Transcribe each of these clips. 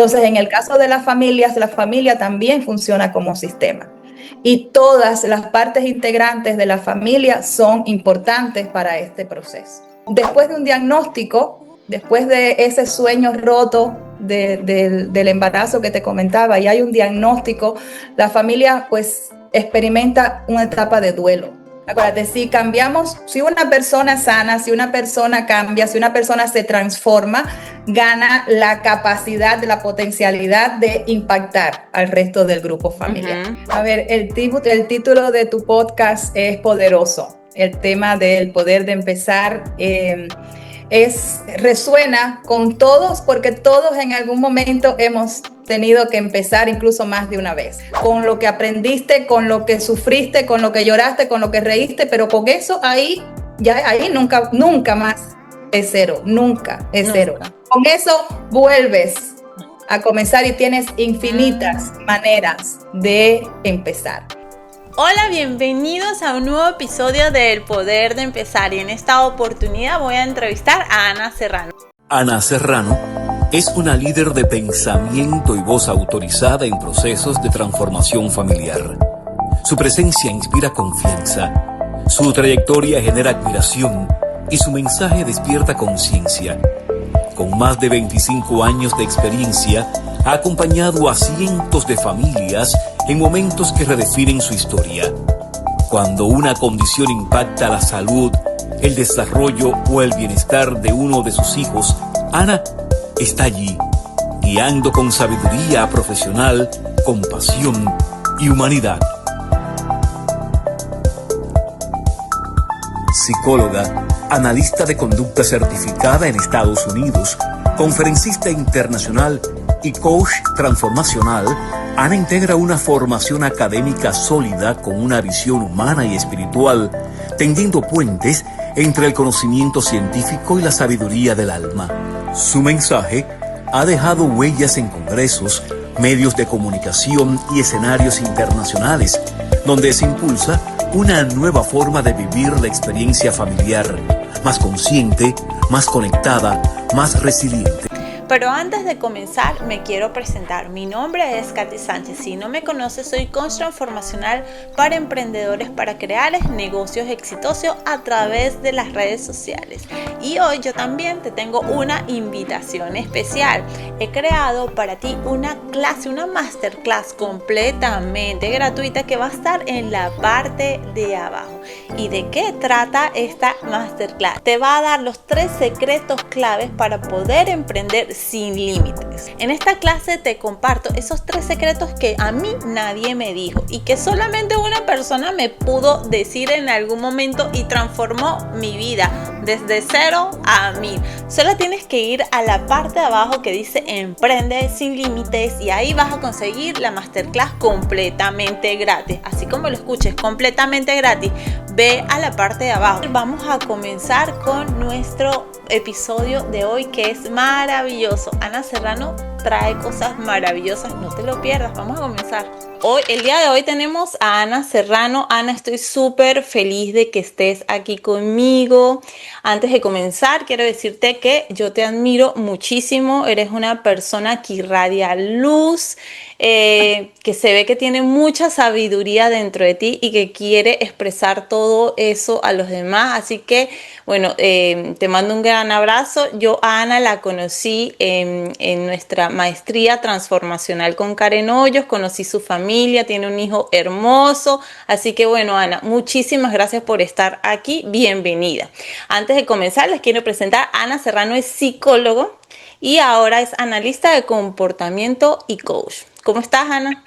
Entonces, en el caso de las familias, la familia también funciona como sistema. Y todas las partes integrantes de la familia son importantes para este proceso. Después de un diagnóstico, después de ese sueño roto del embarazo que te comentaba, y hay un diagnóstico, la familia pues experimenta una etapa de duelo. Acuérdate, si cambiamos, si una persona sana, si una persona cambia, si una persona se transforma, gana la capacidad, la potencialidad de impactar al resto del grupo familiar. A ver, el título de tu podcast es poderoso. El tema del poder de empezar resuena con todos, porque todos en algún momento hemos tenido que empezar incluso más de una vez. Con lo que aprendiste, con lo que sufriste, con lo que lloraste, con lo que reíste, pero con eso ahí nunca más es cero, nunca es cero. Con eso vuelves a comenzar y tienes infinitas maneras de empezar. Hola, bienvenidos a un nuevo episodio de El Poder de Empezar, y en esta oportunidad voy a entrevistar a Ana Serrano. Ana Serrano es una líder de pensamiento y voz autorizada en procesos de transformación familiar. Su presencia inspira confianza, su trayectoria genera admiración y su mensaje despierta conciencia. Con más de 25 años de experiencia, ha acompañado a cientos de familias en momentos que redefinen su historia. Cuando una condición impacta la salud, el desarrollo o el bienestar de uno de sus hijos, Ana está allí, guiando con sabiduría profesional, compasión y humanidad. Psicóloga, analista de conducta certificada en Estados Unidos, conferencista internacional y coach transformacional, Ana integra una formación académica sólida con una visión humana y espiritual, tendiendo puentes entre el conocimiento científico y la sabiduría del alma. Su mensaje ha dejado huellas en congresos, medios de comunicación y escenarios internacionales, donde se impulsa una nueva forma de vivir la experiencia familiar, más consciente, más conectada, más resiliente. Pero antes de comenzar, me quiero presentar. Mi nombre es Katy Sánchez. Si no me conoces, soy coach transformacional para emprendedores para crear negocios exitosos a través de las redes sociales. Y hoy yo también te tengo una invitación especial. He creado para ti una clase, una masterclass completamente gratuita que va a estar en la parte de abajo. ¿Y de qué trata esta masterclass? Te va a dar los 3 secretos claves para poder emprender sin límites. En esta clase te comparto esos 3 secretos que a mí nadie me dijo y que solamente una persona me pudo decir en algún momento y transformó mi vida desde 0 a 1000. Solo tienes que ir a la parte de abajo que dice Emprende sin límites y ahí vas a conseguir la masterclass completamente gratis. Así como lo escuches, completamente gratis. Ve a la parte de abajo. Vamos a comenzar con nuestro episodio de hoy, que es maravilloso. Ana Serrano trae cosas maravillosas, no te lo pierdas. Vamos a comenzar. El día de hoy tenemos a Ana Serrano. Ana, estoy súper feliz de que estés aquí conmigo. Antes de comenzar, quiero decirte que yo te admiro muchísimo. Eres una persona que irradia luz, que se ve que tiene mucha sabiduría dentro de ti y que quiere expresar todo eso a los demás. Así que, bueno, te mando un gran abrazo. Yo a Ana la conocí en nuestra maestría transformacional con Karen Hoyos. Conocí su familia, tiene un hijo hermoso. Así que, bueno, Ana, muchísimas gracias por estar aquí. Bienvenida. Antes de comenzar, les quiero presentar. Ana Serrano es psicólogo y ahora es analista de comportamiento y coach. ¿Cómo estás, Ana?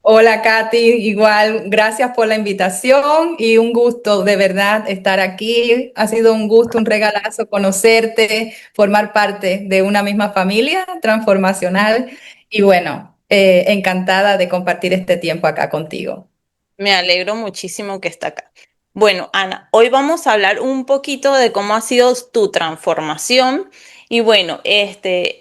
Hola, Katy. Igual, gracias por la invitación y un gusto de verdad estar aquí. Ha sido un gusto, un regalazo conocerte, formar parte de una misma familia transformacional y bueno, encantada de compartir este tiempo acá contigo. Me alegro muchísimo que estés acá. Bueno, Ana, hoy vamos a hablar un poquito de cómo ha sido tu transformación y bueno,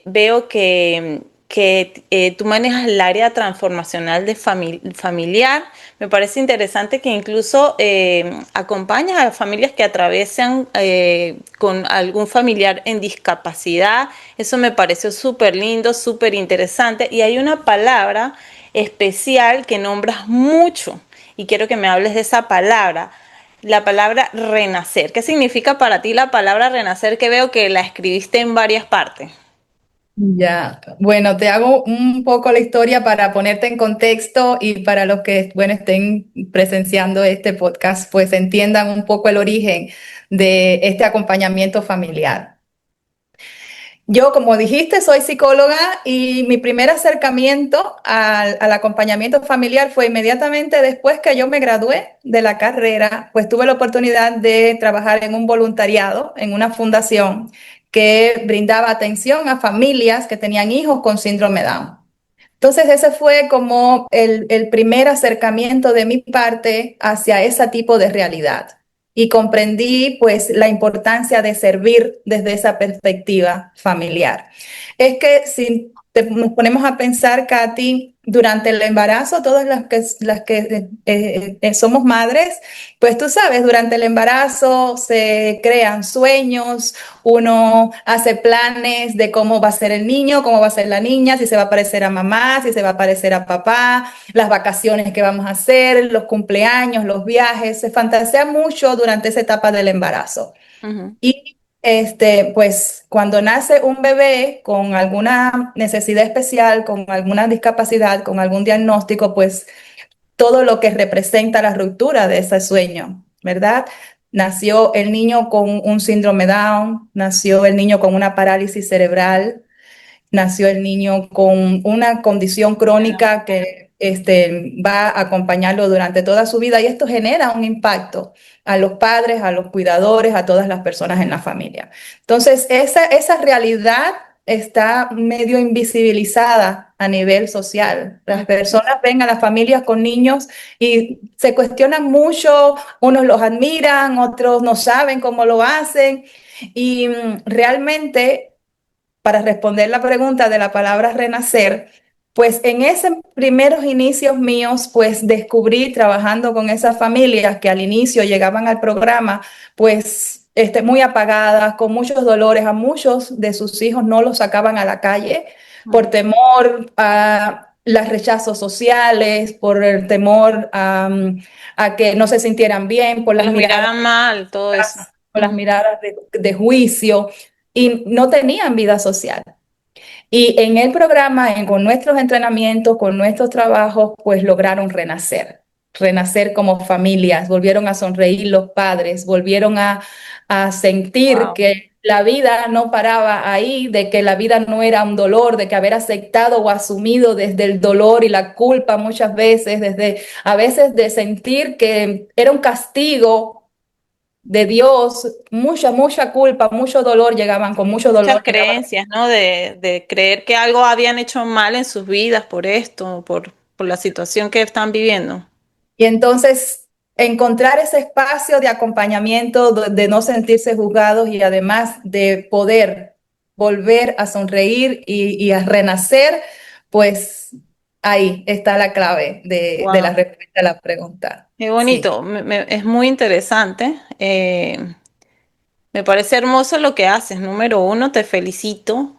veo que que tú manejas el área transformacional de familiar. Me parece interesante que incluso acompañas a familias que atraviesan con algún familiar en discapacidad. Eso me pareció súper lindo, súper interesante. Y hay una palabra especial que nombras mucho y quiero que me hables de esa palabra. La palabra renacer. ¿Qué significa para ti la palabra renacer? Que veo que la escribiste en varias partes. Ya, bueno, te hago un poco la historia para ponerte en contexto y para los que, bueno, estén presenciando este podcast, pues entiendan un poco el origen de este acompañamiento familiar. Yo, como dijiste, soy psicóloga y mi primer acercamiento al acompañamiento familiar fue inmediatamente después que yo me gradué de la carrera, pues tuve la oportunidad de trabajar en un voluntariado, en una fundación que brindaba atención a familias que tenían hijos con síndrome Down. Entonces, ese fue como el primer acercamiento de mi parte hacia ese tipo de realidad. Y comprendí pues la importancia de servir desde esa perspectiva familiar. Es que si nos ponemos a pensar, Katy, durante el embarazo, todas las que somos madres, pues tú sabes, durante el embarazo se crean sueños, uno hace planes de cómo va a ser el niño, cómo va a ser la niña, si se va a parecer a mamá, si se va a parecer a papá, las vacaciones que vamos a hacer, los cumpleaños, los viajes. Se fantasea mucho durante esa etapa del embarazo. Ujú. Y pues cuando nace un bebé con alguna necesidad especial, con alguna discapacidad, con algún diagnóstico, pues todo lo que representa la ruptura de ese sueño, ¿verdad? Nació el niño con un síndrome Down, nació el niño con una parálisis cerebral, nació el niño con una condición crónica que va a acompañarlo durante toda su vida y esto genera un impacto a los padres, a los cuidadores, a todas las personas en la familia. Entonces, esa realidad está medio invisibilizada a nivel social. Las personas ven a las familias con niños y se cuestionan mucho, unos los admiran, otros no saben cómo lo hacen y realmente para responder la pregunta de la palabra renacer, pues en esos primeros inicios míos, pues descubrí trabajando con esas familias que al inicio llegaban al programa, pues muy apagadas, con muchos dolores, a muchos de sus hijos no los sacaban a la calle por temor a los rechazos sociales, por el temor a que no se sintieran bien, por las Los miradas, miraban mal, todo eso. por las miradas de juicio y no tenían vida social. Y en el programa, con nuestros entrenamientos, con nuestros trabajos, pues lograron renacer, renacer como familias, volvieron a sonreír los padres, volvieron a sentir Wow. que la vida no paraba ahí, de que la vida no era un dolor, de que haber aceptado o asumido desde el dolor y la culpa muchas veces, desde a veces de sentir que era un castigo de Dios, mucha culpa, mucho dolor, llegaban con mucho Muchas dolor, llegaban. creencias, ¿no? De creer que algo habían hecho mal en sus vidas por esto, por la situación que están viviendo. Y entonces encontrar ese espacio de acompañamiento, de no sentirse juzgados y además de poder volver a sonreír y a renacer, pues ahí está la clave de la Wow. respuesta a la pregunta. Qué Sí. bonito, es muy interesante. Me parece hermoso lo que haces. Número uno, te felicito.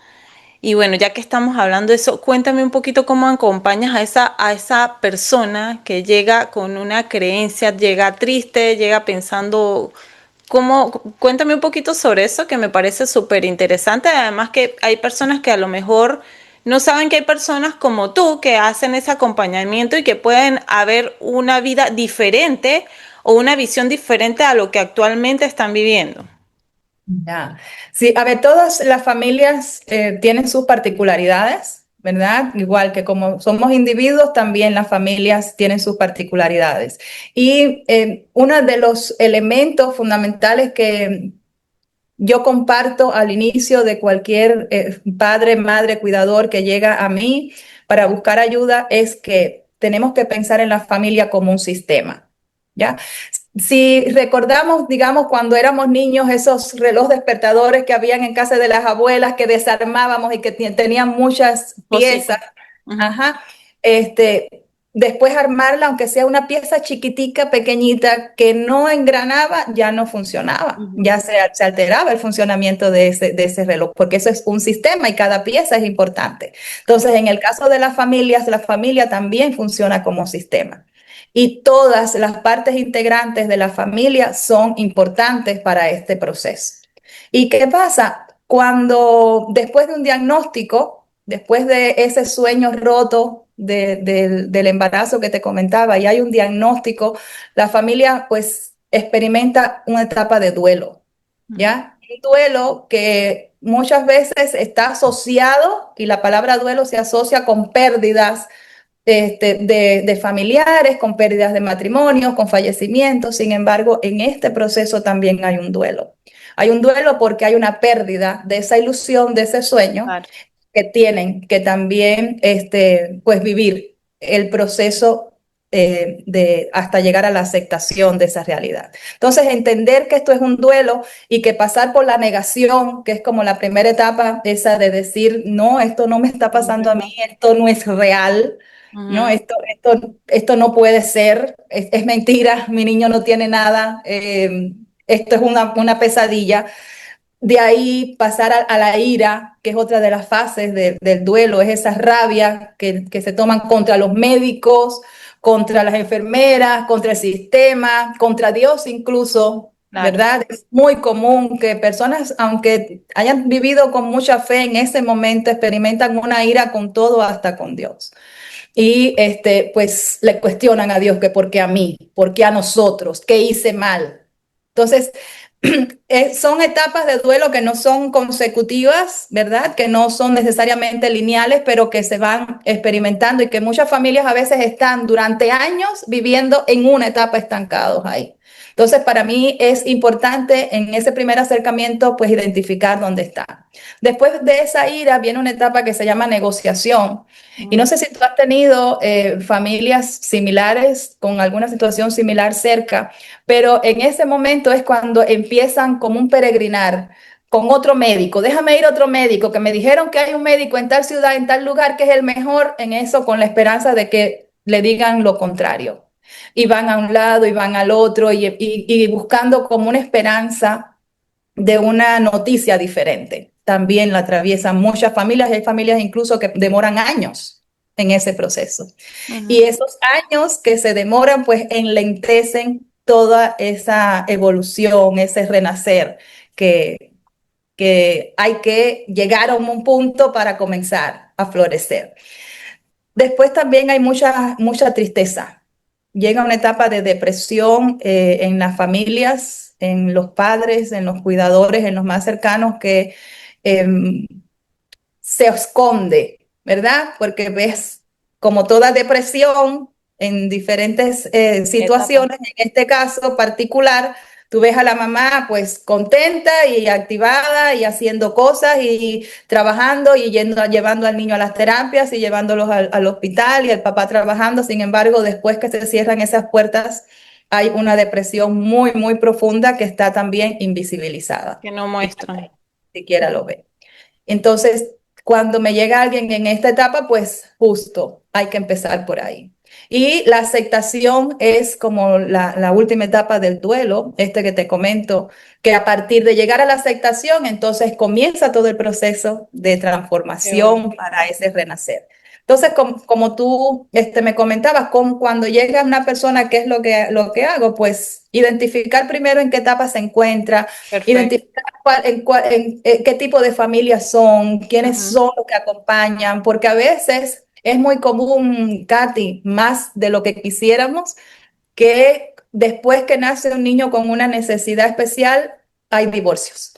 Y bueno, ya que estamos hablando de eso, cuéntame un poquito cómo acompañas a esa persona que llega con una creencia, llega triste, llega pensando, cuéntame un poquito sobre eso que me parece súper interesante. Además que hay personas que a lo mejor no saben que hay personas como tú que hacen ese acompañamiento y que pueden haber una vida diferente o una visión diferente a lo que actualmente están viviendo. Ya. Sí, a ver, todas las familias tienen sus particularidades, ¿verdad? Igual que como somos individuos, también las familias tienen sus particularidades. Y uno de los elementos fundamentales que yo comparto al inicio de cualquier padre, madre, cuidador que llega a mí para buscar ayuda es que tenemos que pensar en la familia como un sistema, ¿ya? Si recordamos, digamos, cuando éramos niños, esos relojes despertadores que habían en casa de las abuelas que desarmábamos y que tenían muchas Cositas. piezas, ajá, después armarla, aunque sea una pieza chiquitica, pequeñita, que no engranaba, ya no funcionaba, Ujú. ya se alteraba el funcionamiento de ese reloj, porque eso es un sistema y cada pieza es importante. Entonces, en el caso de las familias, la familia también funciona como sistema y todas las partes integrantes de la familia son importantes para este proceso. ¿Y qué pasa? Cuando después de un diagnóstico, después de ese sueño roto del embarazo que te comentaba y hay un diagnóstico, la familia pues experimenta una etapa de duelo, Ujú. ¿ya? Un duelo que muchas veces está asociado, y la palabra duelo se asocia con pérdidas de familiares, con pérdidas de matrimonios, con fallecimientos. Sin embargo, en este proceso también hay un duelo. Hay un duelo porque hay una pérdida de esa ilusión, de ese sueño Claro. que tienen que también pues vivir el proceso hasta llegar a la aceptación de esa realidad. Entonces, entender que esto es un duelo y que pasar por la negación, que es como la primera etapa, esa de decir, no, esto no me está No es pasando a verdad. mí, esto no es real, no, Ujú. esto no puede ser, es mentira, mi niño no tiene nada, esto es una pesadilla. De ahí pasar a la ira, que es otra de las fases del duelo, es esa rabia que se toman contra los médicos, contra las enfermeras, contra el sistema, contra Dios incluso, Claro. ¿verdad? Es muy común que personas, aunque hayan vivido con mucha fe en ese momento, experimentan una ira con todo, hasta con Dios. Y pues le cuestionan a Dios que por qué a mí, por qué a nosotros, qué hice mal. Entonces, son etapas de duelo que no son consecutivas, ¿verdad? Que no son necesariamente lineales, pero que se van experimentando y que muchas familias a veces están durante años viviendo en una etapa estancados ahí. Entonces, para mí es importante en ese primer acercamiento, pues identificar dónde está. Después de esa ira viene una etapa que se llama negociación. Y no Ujú. sé si tú has tenido familias similares con alguna situación similar cerca, pero en ese momento es cuando empiezan como un peregrinar con otro médico. Déjame ir a otro médico, que me dijeron que hay un médico en tal ciudad, en tal lugar, que es el mejor en eso, con la esperanza de que le digan lo contrario. Y van a un lado y van al otro y buscando como una esperanza de una noticia diferente. También la atraviesan muchas familias y hay familias incluso que demoran años en ese proceso. Y Ujú. esos años que se demoran, pues enlentecen toda esa evolución, ese renacer que, que hay que llegar a un punto para comenzar a florecer. Después también hay mucha tristeza. Llega una etapa de depresión en las familias, en los padres, en los cuidadores, en los más cercanos, que eh, se esconde, ¿verdad? Porque ves como toda depresión en diferentes Etapa. situaciones, en este caso particular, tú ves a la mamá pues contenta y activada y haciendo cosas y trabajando y llevando al niño a las terapias y llevándolos al hospital y el papá trabajando. Sin embargo, después que se cierran esas puertas, hay una depresión muy, muy profunda que está también invisibilizada Que no y muestran. nadie siquiera lo ve. Entonces, cuando me llega alguien en esta etapa, pues justo hay que empezar por ahí. Y la aceptación es como la última etapa del duelo, que te comento, que a partir de llegar a la aceptación, entonces comienza todo el proceso de Qué bueno. transformación para ese renacer. Entonces, como tú me comentabas, cuando llega una persona, ¿qué es lo que hago? Pues identificar primero en qué etapa se encuentra, Perfecto. identificar qué tipo de familias son, quiénes Ujú. son los que acompañan, porque a veces es muy común, Katy, más de lo que quisiéramos, que después que nace un niño con una necesidad especial, hay divorcios.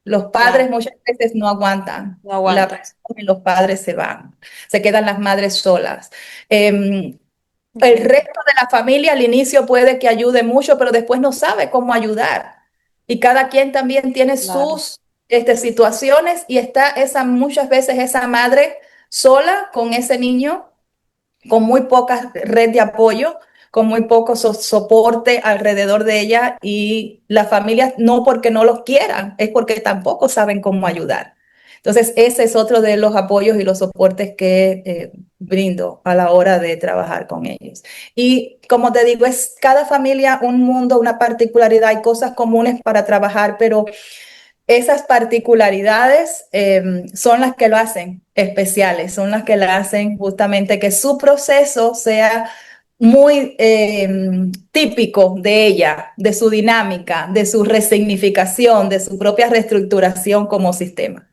Los padres Claro. muchas veces no aguantan No la aguanta. presión y los padres se van, se quedan las madres solas. El Entiendo. resto de la familia al inicio puede que ayude mucho, pero después no sabe cómo ayudar. Y cada quien también tiene Claro. sus situaciones y está muchas veces esa madre sola con ese niño, con muy poca red de apoyo, con muy poco soporte alrededor de ella, y las familias no porque no los quieran, es porque tampoco saben cómo ayudar. Entonces, ese es otro de los apoyos y los soportes que brindo a la hora de trabajar con ellos. Y como te digo, es cada familia un mundo, una particularidad, hay cosas comunes para trabajar, pero esas particularidades son las que lo hacen especiales, son las que le hacen justamente que su proceso sea muy típico de ella, de su dinámica, de su resignificación, de su propia reestructuración como sistema.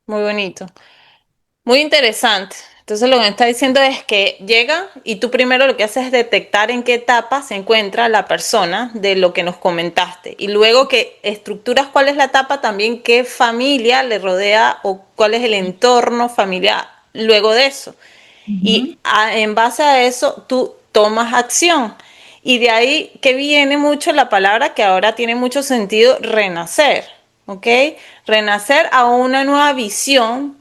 Muy bonito. Muy interesante. Entonces lo que me está diciendo es que llega y tú primero lo que haces es detectar en qué etapa se encuentra la persona de lo que nos comentaste y luego que estructuras cuál es la etapa también, qué familia le rodea o cuál es el entorno familiar luego de eso. Y en base a eso tú tomas acción. Y de ahí que viene mucho la palabra que ahora tiene mucho sentido, renacer. ¿Ok? Renacer a una nueva visión,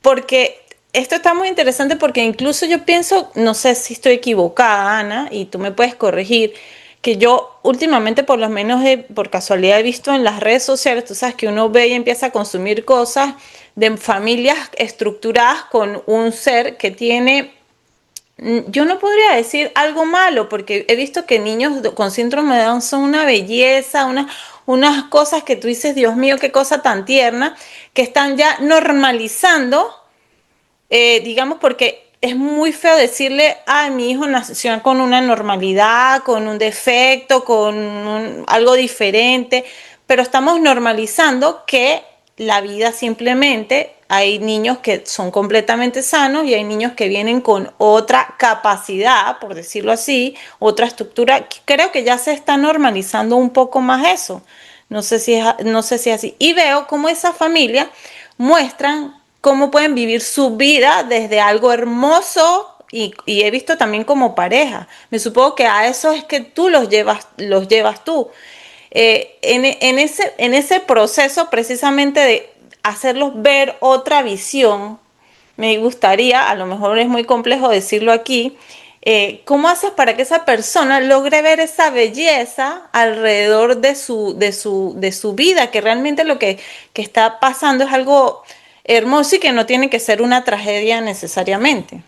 porque esto está muy interesante porque incluso yo pienso, no sé si estoy equivocada, Ana, y tú me puedes corregir, que yo últimamente por lo menos por casualidad he visto en las redes sociales, tú sabes que uno ve y empieza a consumir cosas de familias estructuradas con un ser que tiene, yo no podría decir algo malo, porque he visto que niños con síndrome de Down son una belleza, unas cosas que tú dices, Dios mío, qué cosa tan tierna, que están ya normalizando, digamos, porque es muy feo decirle, ah, mi hijo nació con una normalidad, con un defecto, algo diferente, pero estamos normalizando que la vida simplemente, hay niños que son completamente sanos y hay niños que vienen con otra capacidad, por decirlo así, otra estructura. Creo que ya se está normalizando un poco más eso. No sé si es así. Y veo cómo esas familias muestran cómo pueden vivir su vida desde algo hermoso y he visto también como pareja. Me supongo que a eso es que tú los llevas tú. En ese proceso precisamente de hacerlos ver otra visión, me gustaría, a lo mejor es muy complejo decirlo aquí, ¿cómo haces para que esa persona logre ver esa belleza alrededor de su vida? Que realmente lo que está pasando es algo hermoso y que no tiene que ser una tragedia necesariamente.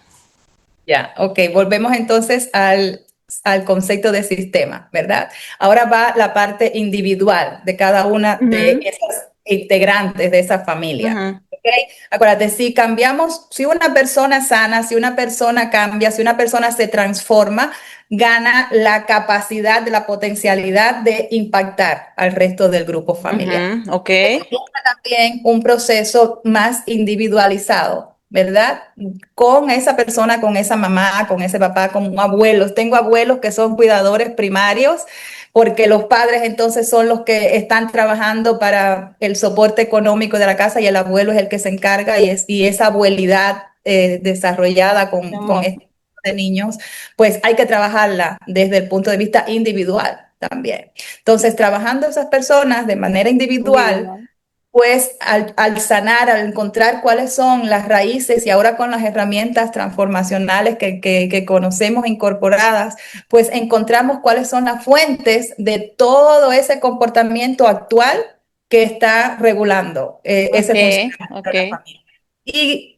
Ya, ok, volvemos entonces al concepto de sistema, ¿verdad? Ahora va la parte individual de cada una de Ujú, esas integrantes de esa familia. ujú. ¿Ok? Acuérdate, si cambiamos, si una persona sana, si una persona cambia, si una persona se transforma, gana la capacidad, la potencialidad de impactar al resto del grupo familiar. Ujú, ok. También un proceso más individualizado, ¿verdad? Con esa persona, con esa mamá, con ese papá, con abuelos. Tengo abuelos que son cuidadores primarios porque los padres entonces son los que están trabajando para el soporte económico de la casa y el abuelo es el que se encarga y esa abuelidad desarrollada Mi con amor. este tipo de niños, pues hay que trabajarla desde el punto de vista individual también. Entonces, trabajando esas personas de manera individual, Individual. pues al sanar, al encontrar cuáles son las raíces y ahora con las herramientas transformacionales que conocemos incorporadas, pues encontramos cuáles son las fuentes de todo ese comportamiento actual que está regulando Ok, ese funcionamiento ok. de la familia. Y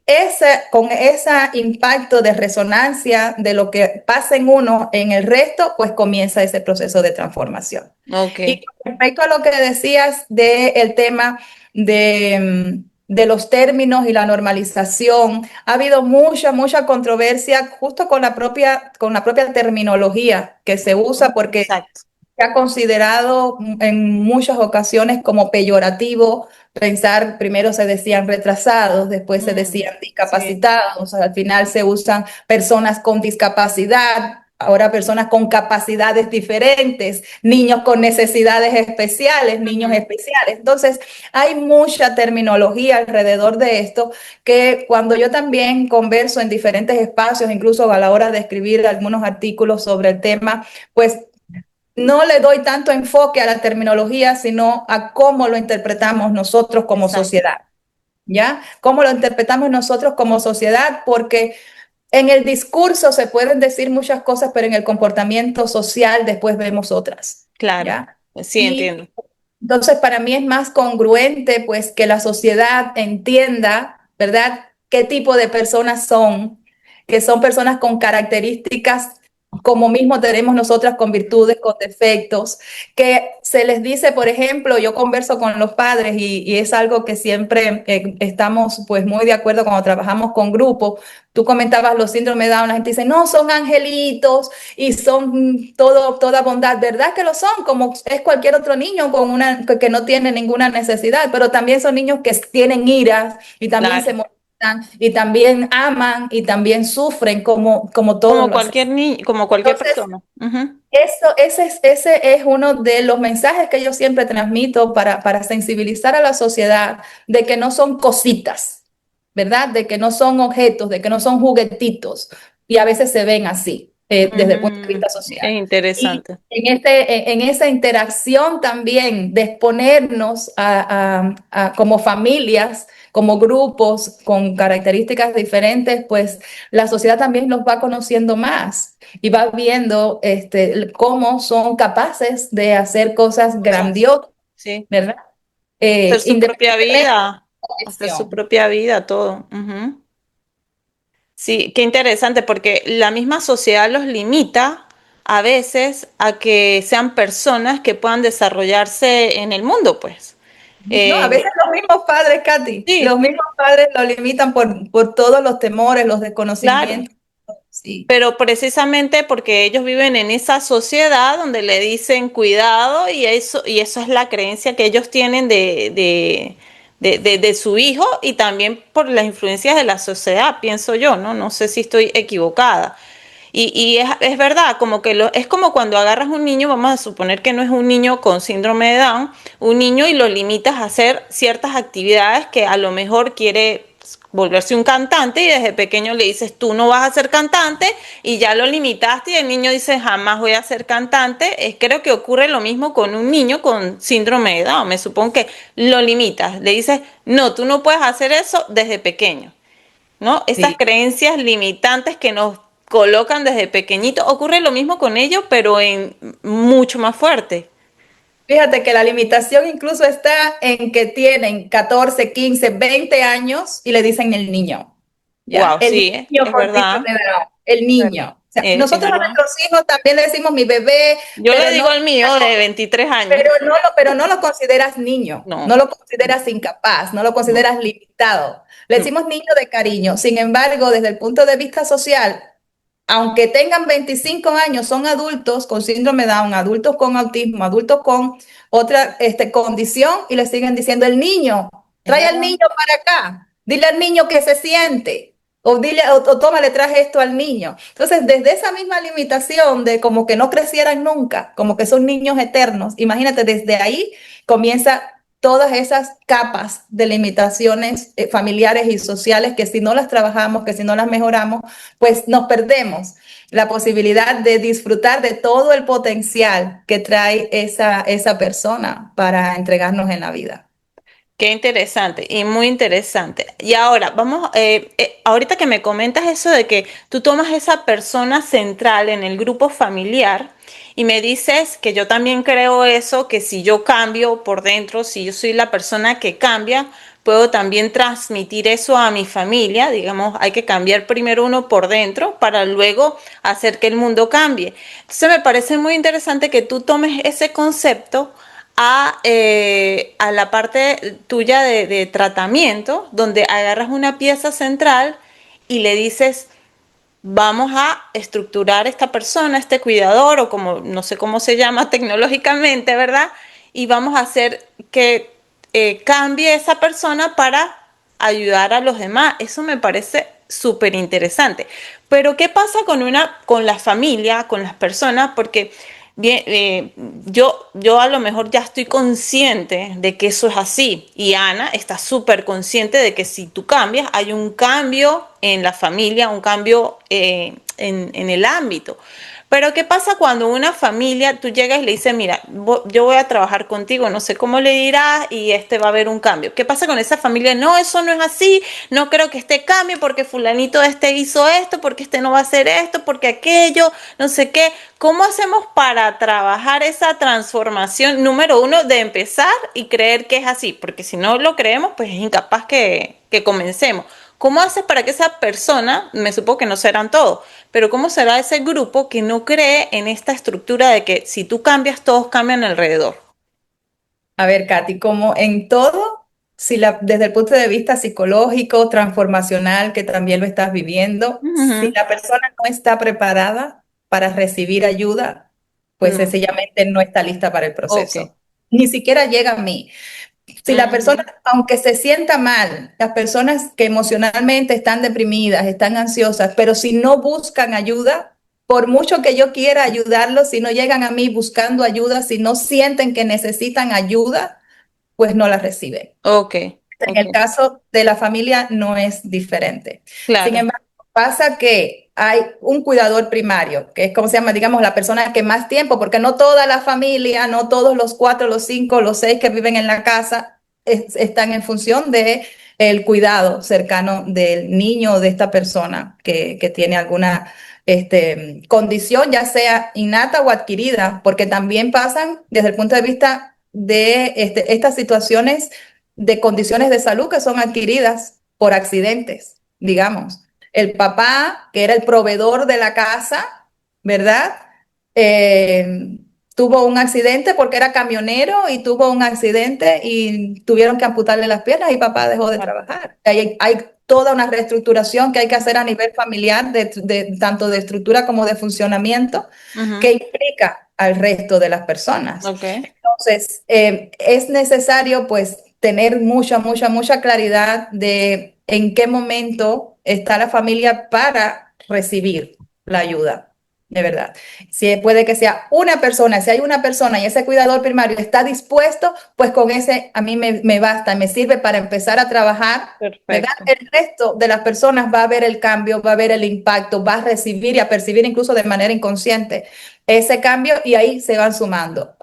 con ese impacto de resonancia de lo que pasa en uno en el resto, pues comienza ese proceso de transformación. Ok. Y con respecto a lo que decías del tema de los términos y la normalización, ha habido mucha controversia justo con la propia terminología que se usa, porque Exacto. se ha considerado en muchas ocasiones como peyorativo pensar, primero se decían retrasados, después se decían Sí. discapacitados, al final se usan personas con discapacidad, ahora personas con capacidades diferentes, niños con necesidades especiales, niños Ujú. especiales. Entonces, hay mucha terminología alrededor de esto que cuando yo también converso en diferentes espacios, incluso a la hora de escribir algunos artículos sobre el tema, pues no le doy tanto enfoque a la terminología, sino a cómo lo interpretamos nosotros como Exacto. sociedad, ¿ya? ¿Cómo lo interpretamos nosotros como sociedad? Porque En el discurso se pueden decir muchas cosas, pero en el comportamiento social después vemos otras, Claro, ¿ya? sí, Y entiendo. entonces para mí es más congruente, pues, que la sociedad entienda, ¿verdad?, qué tipo de personas son, que son personas con características como mismo tenemos nosotras, con virtudes, con defectos, que se les dice, por ejemplo, yo converso con los padres y es algo que siempre estamos pues muy de acuerdo cuando trabajamos con grupos. Tú comentabas los síndromes de Down, la gente dice, no, son angelitos y son toda bondad. ¿Verdad que lo son? Como es cualquier otro niño con que no tiene ninguna necesidad, pero también son niños que tienen iras y también se Claro. molestan y también aman y también sufren como todos Como lo hacen. cualquier niño, como cualquier Entonces, persona. Ujú. ese es uno de los mensajes que yo siempre transmito para sensibilizar a la sociedad de que no son cositas, ¿verdad? De que no son objetos, de que no son juguetitos. Y a veces se ven así, desde el punto de Mm, vista es social. Y interesante. en esa interacción también de exponernos como familias, como grupos con características diferentes, pues la sociedad también nos va conociendo más y va viendo cómo son capaces de hacer cosas Cosas. grandiosas, Sí. ¿verdad? Hacer su propia Independientemente de vida, la hacer su condición. propia vida, todo. Ujú. Sí, qué interesante, porque la misma sociedad los limita a veces a que sean personas que puedan desarrollarse en el mundo, pues. No, a Eh, veces los mismos padres, Katy, los sí, mismos padres lo limitan por todos los temores, los claro. desconocimientos. Sí, Pero precisamente porque ellos viven en esa sociedad donde le dicen cuidado y eso es la creencia que ellos tienen de su hijo y también por las influencias de la sociedad, pienso yo, ¿no? No sé si estoy equivocada. Y es verdad, como que es como cuando agarras un niño, vamos a suponer que no es un niño con síndrome de Down, un niño y lo limitas a hacer ciertas actividades que a lo mejor quiere volverse un cantante y desde pequeño le dices tú no vas a ser cantante y ya lo limitaste y el niño dice jamás voy a ser cantante. Creo que ocurre lo mismo con un niño con síndrome de Down. Me supongo que lo limitas, le dices no, tú no puedes hacer eso desde pequeño. ¿No? Esas sí. creencias limitantes que nos colocan desde pequeñito. Ocurre lo mismo con ellos, pero en mucho más fuerte. Fíjate que la limitación incluso está en que tienen 14, 15, 20 años y le dicen el niño. ¿Ya? Wow, El sí, niño es con verdad, síndrome de Down, el es verdad, niño. O sea, es nosotros a verdad. nuestros hijos también le decimos mi bebé, Yo le pero digo no, al mío de 23 años, pero no lo consideras niño, no no, lo consideras incapaz, no lo no, consideras limitado. Le no. decimos niño de cariño. Sin embargo, desde el punto de vista social, aunque tengan 25 años, son adultos con síndrome de Down, adultos con autismo, adultos con otra condición y le siguen diciendo el niño, Es trae al verdad. niño para acá, dile al niño que se siente. O dile, o tómale, traje esto al niño. Entonces, desde esa misma limitación de como que no crecieran nunca, como que son niños eternos, imagínate, desde ahí comienza todas esas capas de limitaciones familiares y sociales que si no las trabajamos, que si no las mejoramos, pues nos perdemos la posibilidad de disfrutar de todo el potencial que trae esa persona para entregarnos en la vida. Qué interesante y muy interesante. Y ahora, vamos, ahorita que me comentas eso de que tú tomas esa persona central en el grupo familiar y me dices que yo también creo eso, que si yo cambio por dentro, si yo soy la persona que cambia, puedo también transmitir eso a mi familia. Digamos, hay que cambiar primero uno por dentro para luego hacer que el mundo cambie. Entonces me parece muy interesante que tú tomes ese concepto a la parte tuya de tratamiento, donde agarras una pieza central y le dices, vamos a estructurar esta persona, este cuidador, o como no sé cómo se llama tecnológicamente, ¿verdad? Y vamos a hacer que cambie esa persona para ayudar a los demás. Eso me parece súper interesante. Pero ¿qué pasa con la familia, con las personas? Porque bien, yo a lo mejor ya estoy consciente de que eso es así y Ana está súper consciente de que si tú cambias, hay un cambio en la familia, un cambio en el ámbito. Pero ¿qué pasa cuando una familia, tú llegas y le dices, mira, yo voy a trabajar contigo, no sé cómo le dirás y va a haber un cambio? ¿Qué pasa con esa familia? No, eso no es así, no creo que cambie porque fulanito hizo esto, porque no va a hacer esto, porque aquello, no sé qué. ¿Cómo hacemos para trabajar esa transformación, número uno, de empezar y creer que es así? Porque si no lo creemos, pues es incapaz que comencemos. ¿Cómo haces para que esa persona, me supongo que no serán todos, pero cómo será ese grupo que no cree en esta estructura de que si tú cambias, todos cambian alrededor? A ver, Katy, como en todo, desde el punto de vista psicológico, transformacional, que también lo estás viviendo, si Ujú. la persona no está preparada para recibir ayuda, pues No. sencillamente no está lista para el Ok. proceso. Ni siquiera llega a mí. Si la persona, Ujú. aunque se sienta mal, las personas que emocionalmente están deprimidas, están ansiosas, pero si no buscan ayuda, por mucho que yo quiera ayudarlos, si no llegan a mí buscando ayuda, si no sienten que necesitan ayuda, pues no la reciben. Ok, En ok, el caso de la familia no es diferente. Sin claro. embargo, pasa que hay un cuidador primario, que es como se llama, digamos, la persona que más tiempo, porque no toda la familia, no todos los 4, los 5, los 6 que viven en la casa están en función de el cuidado cercano del niño o de esta persona que tiene alguna condición, ya sea innata o adquirida, porque también pasan desde el punto de vista de estas situaciones de condiciones de salud que son adquiridas por accidentes, digamos. El papá, que era el proveedor de la casa, ¿verdad? Eh, tuvo un accidente porque era camionero y tuvo un accidente y tuvieron que amputarle las piernas y papá dejó de trabajar. Hay toda una reestructuración que hay que hacer a nivel familiar, tanto de estructura como de funcionamiento, Ujú. que implica al resto de las personas. Ok. Entonces, es necesario pues tener mucha claridad de en qué momento está la familia para recibir la ayuda, de verdad. Si puede que sea una persona, si hay una persona y ese cuidador primario está dispuesto, pues con ese a mí me basta, me sirve para empezar a trabajar, ¿verdad? Perfecto. El resto de las personas va a ver el cambio, va a ver el impacto, va a recibir y a percibir incluso de manera inconsciente ese cambio y ahí se van sumando.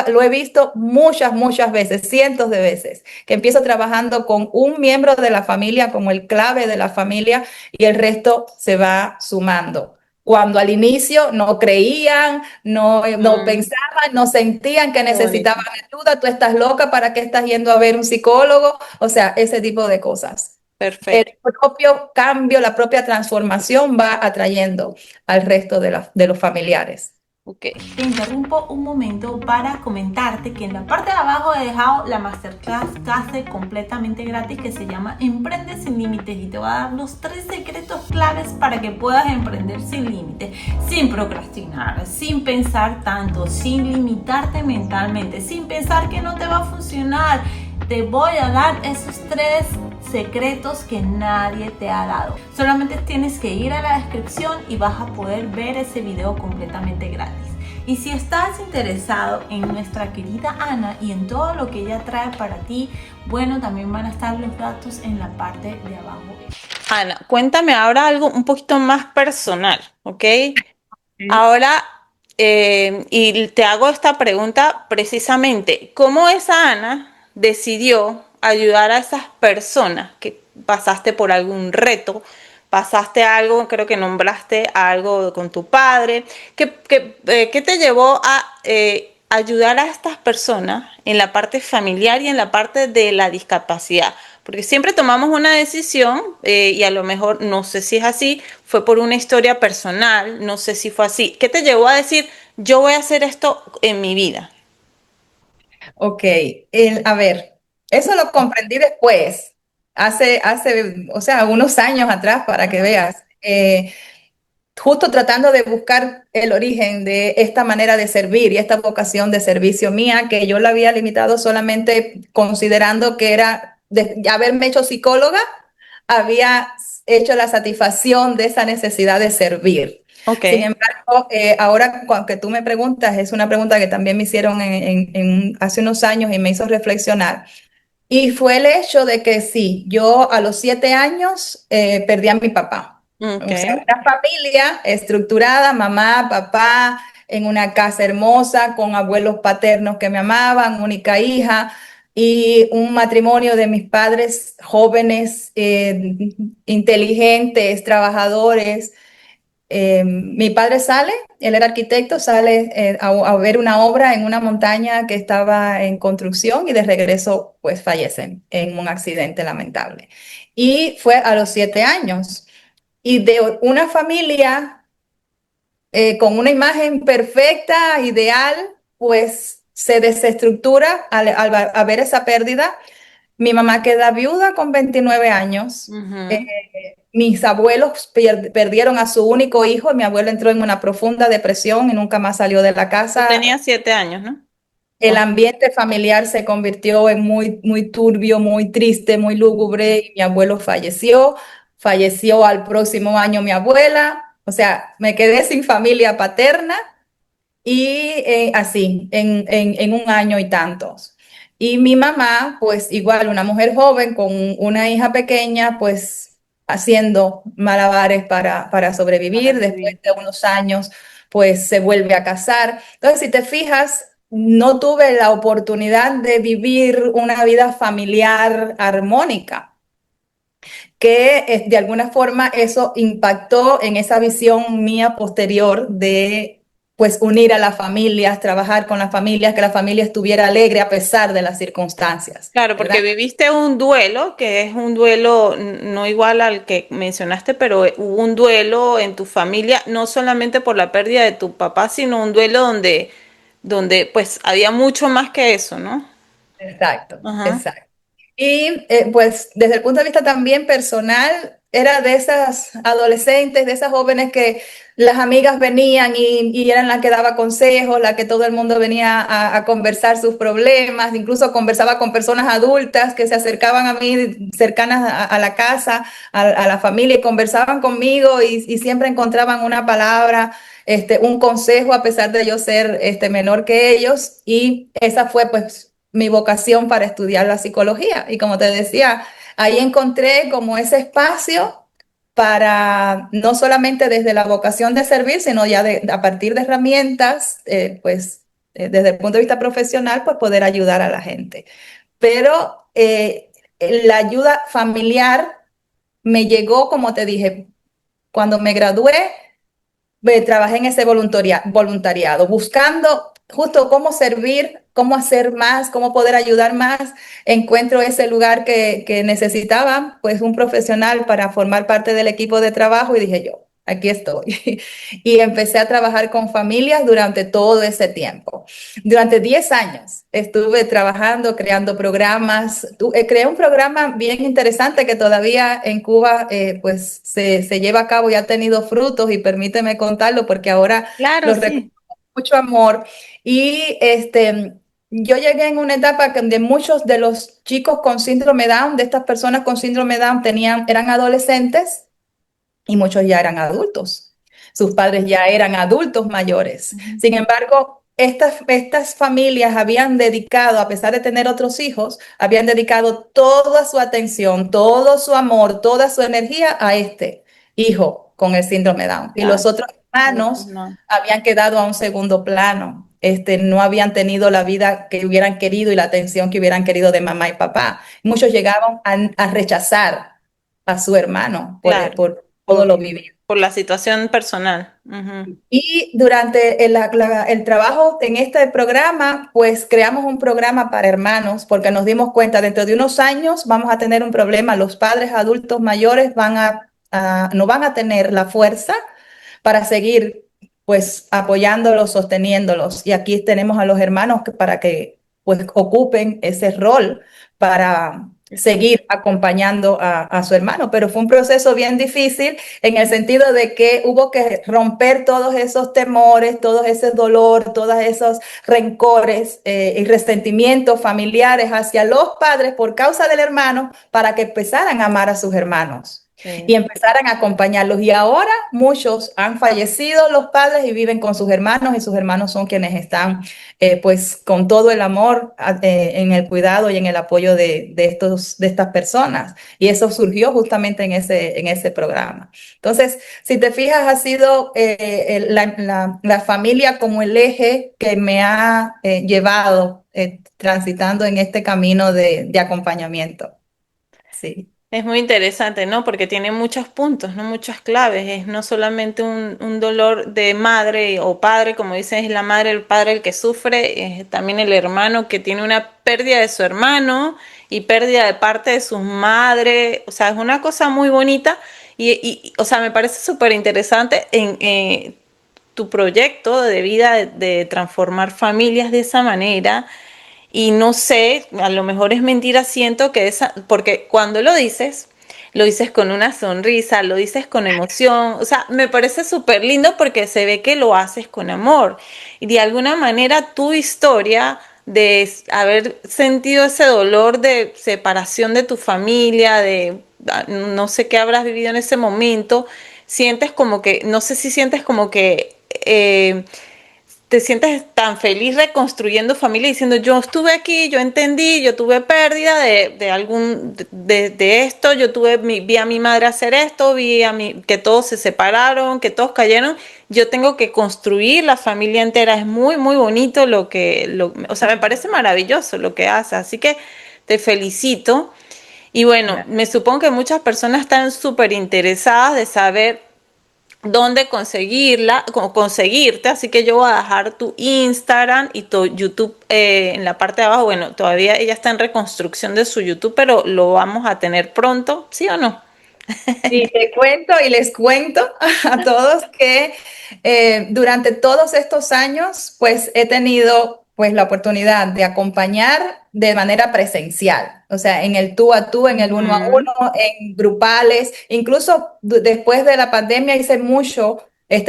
Lo he visto muchas veces, cientos de veces, que empiezo trabajando con un miembro de la familia como el clave de la familia y el resto se va sumando. Cuando al inicio no creían, no Mm, pensaban, no sentían que qué bonito. necesitaban ayuda, tú estás loca, ¿para qué estás yendo a ver un psicólogo? O sea, ese tipo de cosas. El Perfecto. propio cambio, la propia transformación va atrayendo al resto de los familiares. Ok. Te interrumpo un momento para comentarte que en la parte de abajo he dejado la masterclass clase completamente gratis que se llama Emprende sin límites y te voy a dar los 3 secretos claves para que puedas emprender sin límites, sin procrastinar, sin pensar tanto, sin limitarte mentalmente, sin pensar que no te va a funcionar. Te voy a dar esos 3 secretos que nadie te ha dado. Solamente tienes que ir a la descripción y vas a poder ver ese video completamente gratis. Y si estás interesado en nuestra querida Ana y en todo lo que ella trae para ti, bueno, también van a estar los datos en la parte de abajo. Ana, cuéntame ahora algo un poquito más personal, ¿ok? Ahora, y te hago esta pregunta precisamente, ¿cómo esa Ana decidió ayudar a esas personas que pasaste por algún reto, pasaste algo, creo que nombraste algo con tu padre, ¿qué te llevó a ayudar a estas personas en la parte familiar y en la parte de la discapacidad? Porque siempre tomamos una decisión y a lo mejor, no sé si es así, fue por una historia personal, no sé si fue así. ¿Qué te llevó a decir, yo voy a hacer esto en mi vida? Ok, a ver, eso lo comprendí después, o sea, unos años atrás, para que veas, justo tratando de buscar el origen de esta manera de servir y esta vocación de servicio mía, que yo la había limitado solamente considerando que era de haberme hecho psicóloga, había hecho la satisfacción de esa necesidad de servir. Ok, Sin embargo, ahora que tú me preguntas, es una pregunta que también me hicieron hace unos años y me hizo reflexionar. Y fue el hecho de que sí, yo a los 7 años perdí a mi papá. Ok. O sea, una familia estructurada, mamá, papá, en una casa hermosa, con abuelos paternos que me amaban, única hija, y un matrimonio de mis padres jóvenes, inteligentes, trabajadores. Mi padre sale, él era arquitecto, sale a ver una obra en una montaña que estaba en construcción y de regreso pues fallecen en un accidente lamentable. Y fue a los 7 años. Y de una familia con una imagen perfecta, ideal, pues se desestructura al ver esa pérdida. Mi mamá queda viuda con 29 años. Ujú. Mis abuelos perdieron a su único hijo. Mi abuelo entró en una profunda depresión y nunca más salió de la Tú casa. tenías 7 años, ¿no? El Oh, ambiente familiar se convirtió en muy, muy turbio, muy triste, muy lúgubre y mi abuelo falleció. Falleció al próximo año mi abuela. O sea, me quedé sin familia paterna y así, en un año y tantos. Y mi mamá, pues igual, una mujer joven con una hija pequeña, pues haciendo malabares para para sobrevivir. Después vivir. de unos años, pues se vuelve a casar. Entonces, si te fijas, no tuve la oportunidad de vivir una vida familiar armónica que de alguna forma eso impactó en esa visión mía posterior de pues unir a las familias, trabajar con las familias, que la familia estuviera alegre a pesar de las circunstancias, Claro, ¿verdad? porque viviste un duelo, que es un duelo no igual al que mencionaste, pero hubo un duelo en tu familia, no solamente por la pérdida de tu papá, sino un duelo donde pues había mucho más que eso, ¿no? Exacto, Ajá. exacto. Y pues desde el punto de vista también personal, era de esas adolescentes, de esas jóvenes que las amigas venían y eran las que daba consejos, la que todo el mundo venía a conversar sus problemas, incluso conversaba con personas adultas que se acercaban a mí, cercanas a la casa, a la familia, y conversaban conmigo y siempre encontraban una palabra, un consejo, a pesar de yo ser menor que ellos. Y esa fue pues mi vocación para estudiar la psicología. Y como te decía, ahí encontré como ese espacio para no solamente desde la vocación de servir, sino ya a partir de herramientas, desde el punto de vista profesional, pues poder ayudar a la gente. Pero la ayuda familiar me llegó, como te dije, cuando me gradué, trabajé en ese voluntariado, buscando justo cómo servir, cómo hacer más, cómo poder ayudar más. Encuentro ese lugar que necesitaba, pues un profesional para formar parte del equipo de trabajo y dije yo, aquí estoy. Y empecé a trabajar con familias durante todo ese tiempo. Durante 10 años estuve trabajando, creando programas. Creé un programa bien interesante que todavía en Cuba pues se lleva a cabo y ha tenido frutos y permíteme contarlo porque ahora Claro, lo recuerdo sí. con mucho amor. Y yo llegué en una etapa donde muchos de los chicos con síndrome Down, de estas personas con síndrome Down, eran adolescentes y muchos ya eran adultos. Sus padres ya eran adultos mayores. Ujú. Sin embargo, estas familias habían dedicado, a pesar de tener otros hijos, habían dedicado toda su atención, todo su amor, toda su energía a este hijo con el síndrome Down. Y los Claro, otros hermanos no. habían quedado a un segundo plano. No habían tenido la vida que hubieran querido y la atención que hubieran querido de mamá y papá. Muchos llegaban a rechazar a su hermano Claro, por todo por, lo vivido. por la situación personal. Ujú. Y durante el trabajo en este programa, pues creamos un programa para hermanos porque nos dimos cuenta, dentro de unos años vamos a tener un problema, los padres adultos mayores no van a tener la fuerza para seguir pues apoyándolos, sosteniéndolos. Y aquí tenemos a los hermanos para que pues ocupen ese rol para seguir acompañando a su hermano. Pero fue un proceso bien difícil en el sentido de que hubo que romper todos esos temores, todo ese dolor, todos esos rencores y resentimientos familiares hacia los padres por causa del hermano para que empezaran a amar a sus hermanos. Sí. y empezaran a acompañarlos. Y ahora muchos han fallecido los padres y viven con sus hermanos y sus hermanos son quienes están pues con todo el amor en el cuidado y en el apoyo de estas personas. Y eso surgió justamente en ese programa. Entonces, si te fijas, ha sido la familia como el eje que me ha llevado transitando en este camino de acompañamiento. Sí. Es muy interesante, ¿no? Porque tiene muchos puntos, ¿no? Muchas claves. Es no solamente un dolor de madre o padre, como dicen, es la madre, el padre el que sufre, es también el hermano que tiene una pérdida de su hermano y pérdida de parte de su madre. O sea, es una cosa muy bonita o sea, me parece súper interesante en tu proyecto de vida de transformar familias de esa manera. Y no sé, a lo mejor es mentira, siento que esa, porque cuando lo dices con una sonrisa, lo dices con emoción, o sea, me parece súper lindo porque se ve que lo haces con amor. Y de alguna manera tu historia de haber sentido ese dolor de separación de tu familia, de no sé qué habrás vivido en ese momento, sientes como que, no sé si sientes como que te sientes tan feliz reconstruyendo familia diciendo yo estuve aquí, yo entendí, yo tuve pérdida de esto, vi a mi madre hacer esto, que todos se separaron, que todos cayeron, yo tengo que construir la familia entera. Es muy muy bonito o sea, me parece maravilloso lo que haces, así que te felicito. Y bueno, me supongo que muchas personas están súper interesadas de saber dónde conseguirte, así que yo voy a dejar tu Instagram y tu YouTube en la parte de abajo. Bueno, todavía ella está en reconstrucción de su YouTube, pero lo vamos a tener pronto, ¿sí o no? Y te cuento y les cuento a todos que durante todos estos años, pues he tenido pues la oportunidad de acompañar de manera presencial, o sea, en el tú a tú, en el uno a Ujú. uno, en grupales, incluso después de la pandemia hice mucho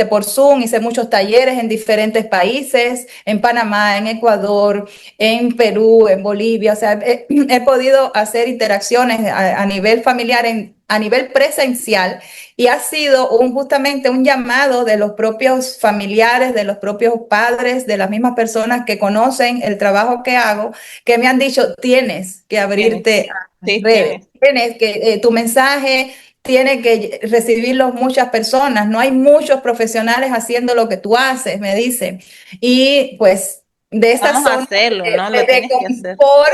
por Zoom, hice muchos talleres en diferentes países, en Panamá, en Ecuador, en Perú, en Bolivia, o sea, he podido hacer interacciones a nivel familiar, a nivel presencial, y ha sido justamente un llamado de los propios familiares, de los propios padres, de las mismas personas que conocen el trabajo que hago, que me han dicho, tienes que abrirte Tienes, a las sí, redes, tienes. tienes que tu mensaje tiene que recibirlo muchas personas, no hay muchos profesionales haciendo lo que tú haces, me dicen. Y pues de esa Vamos a zona hacerlo, ¿no? Lo de tienes que hacer. confort,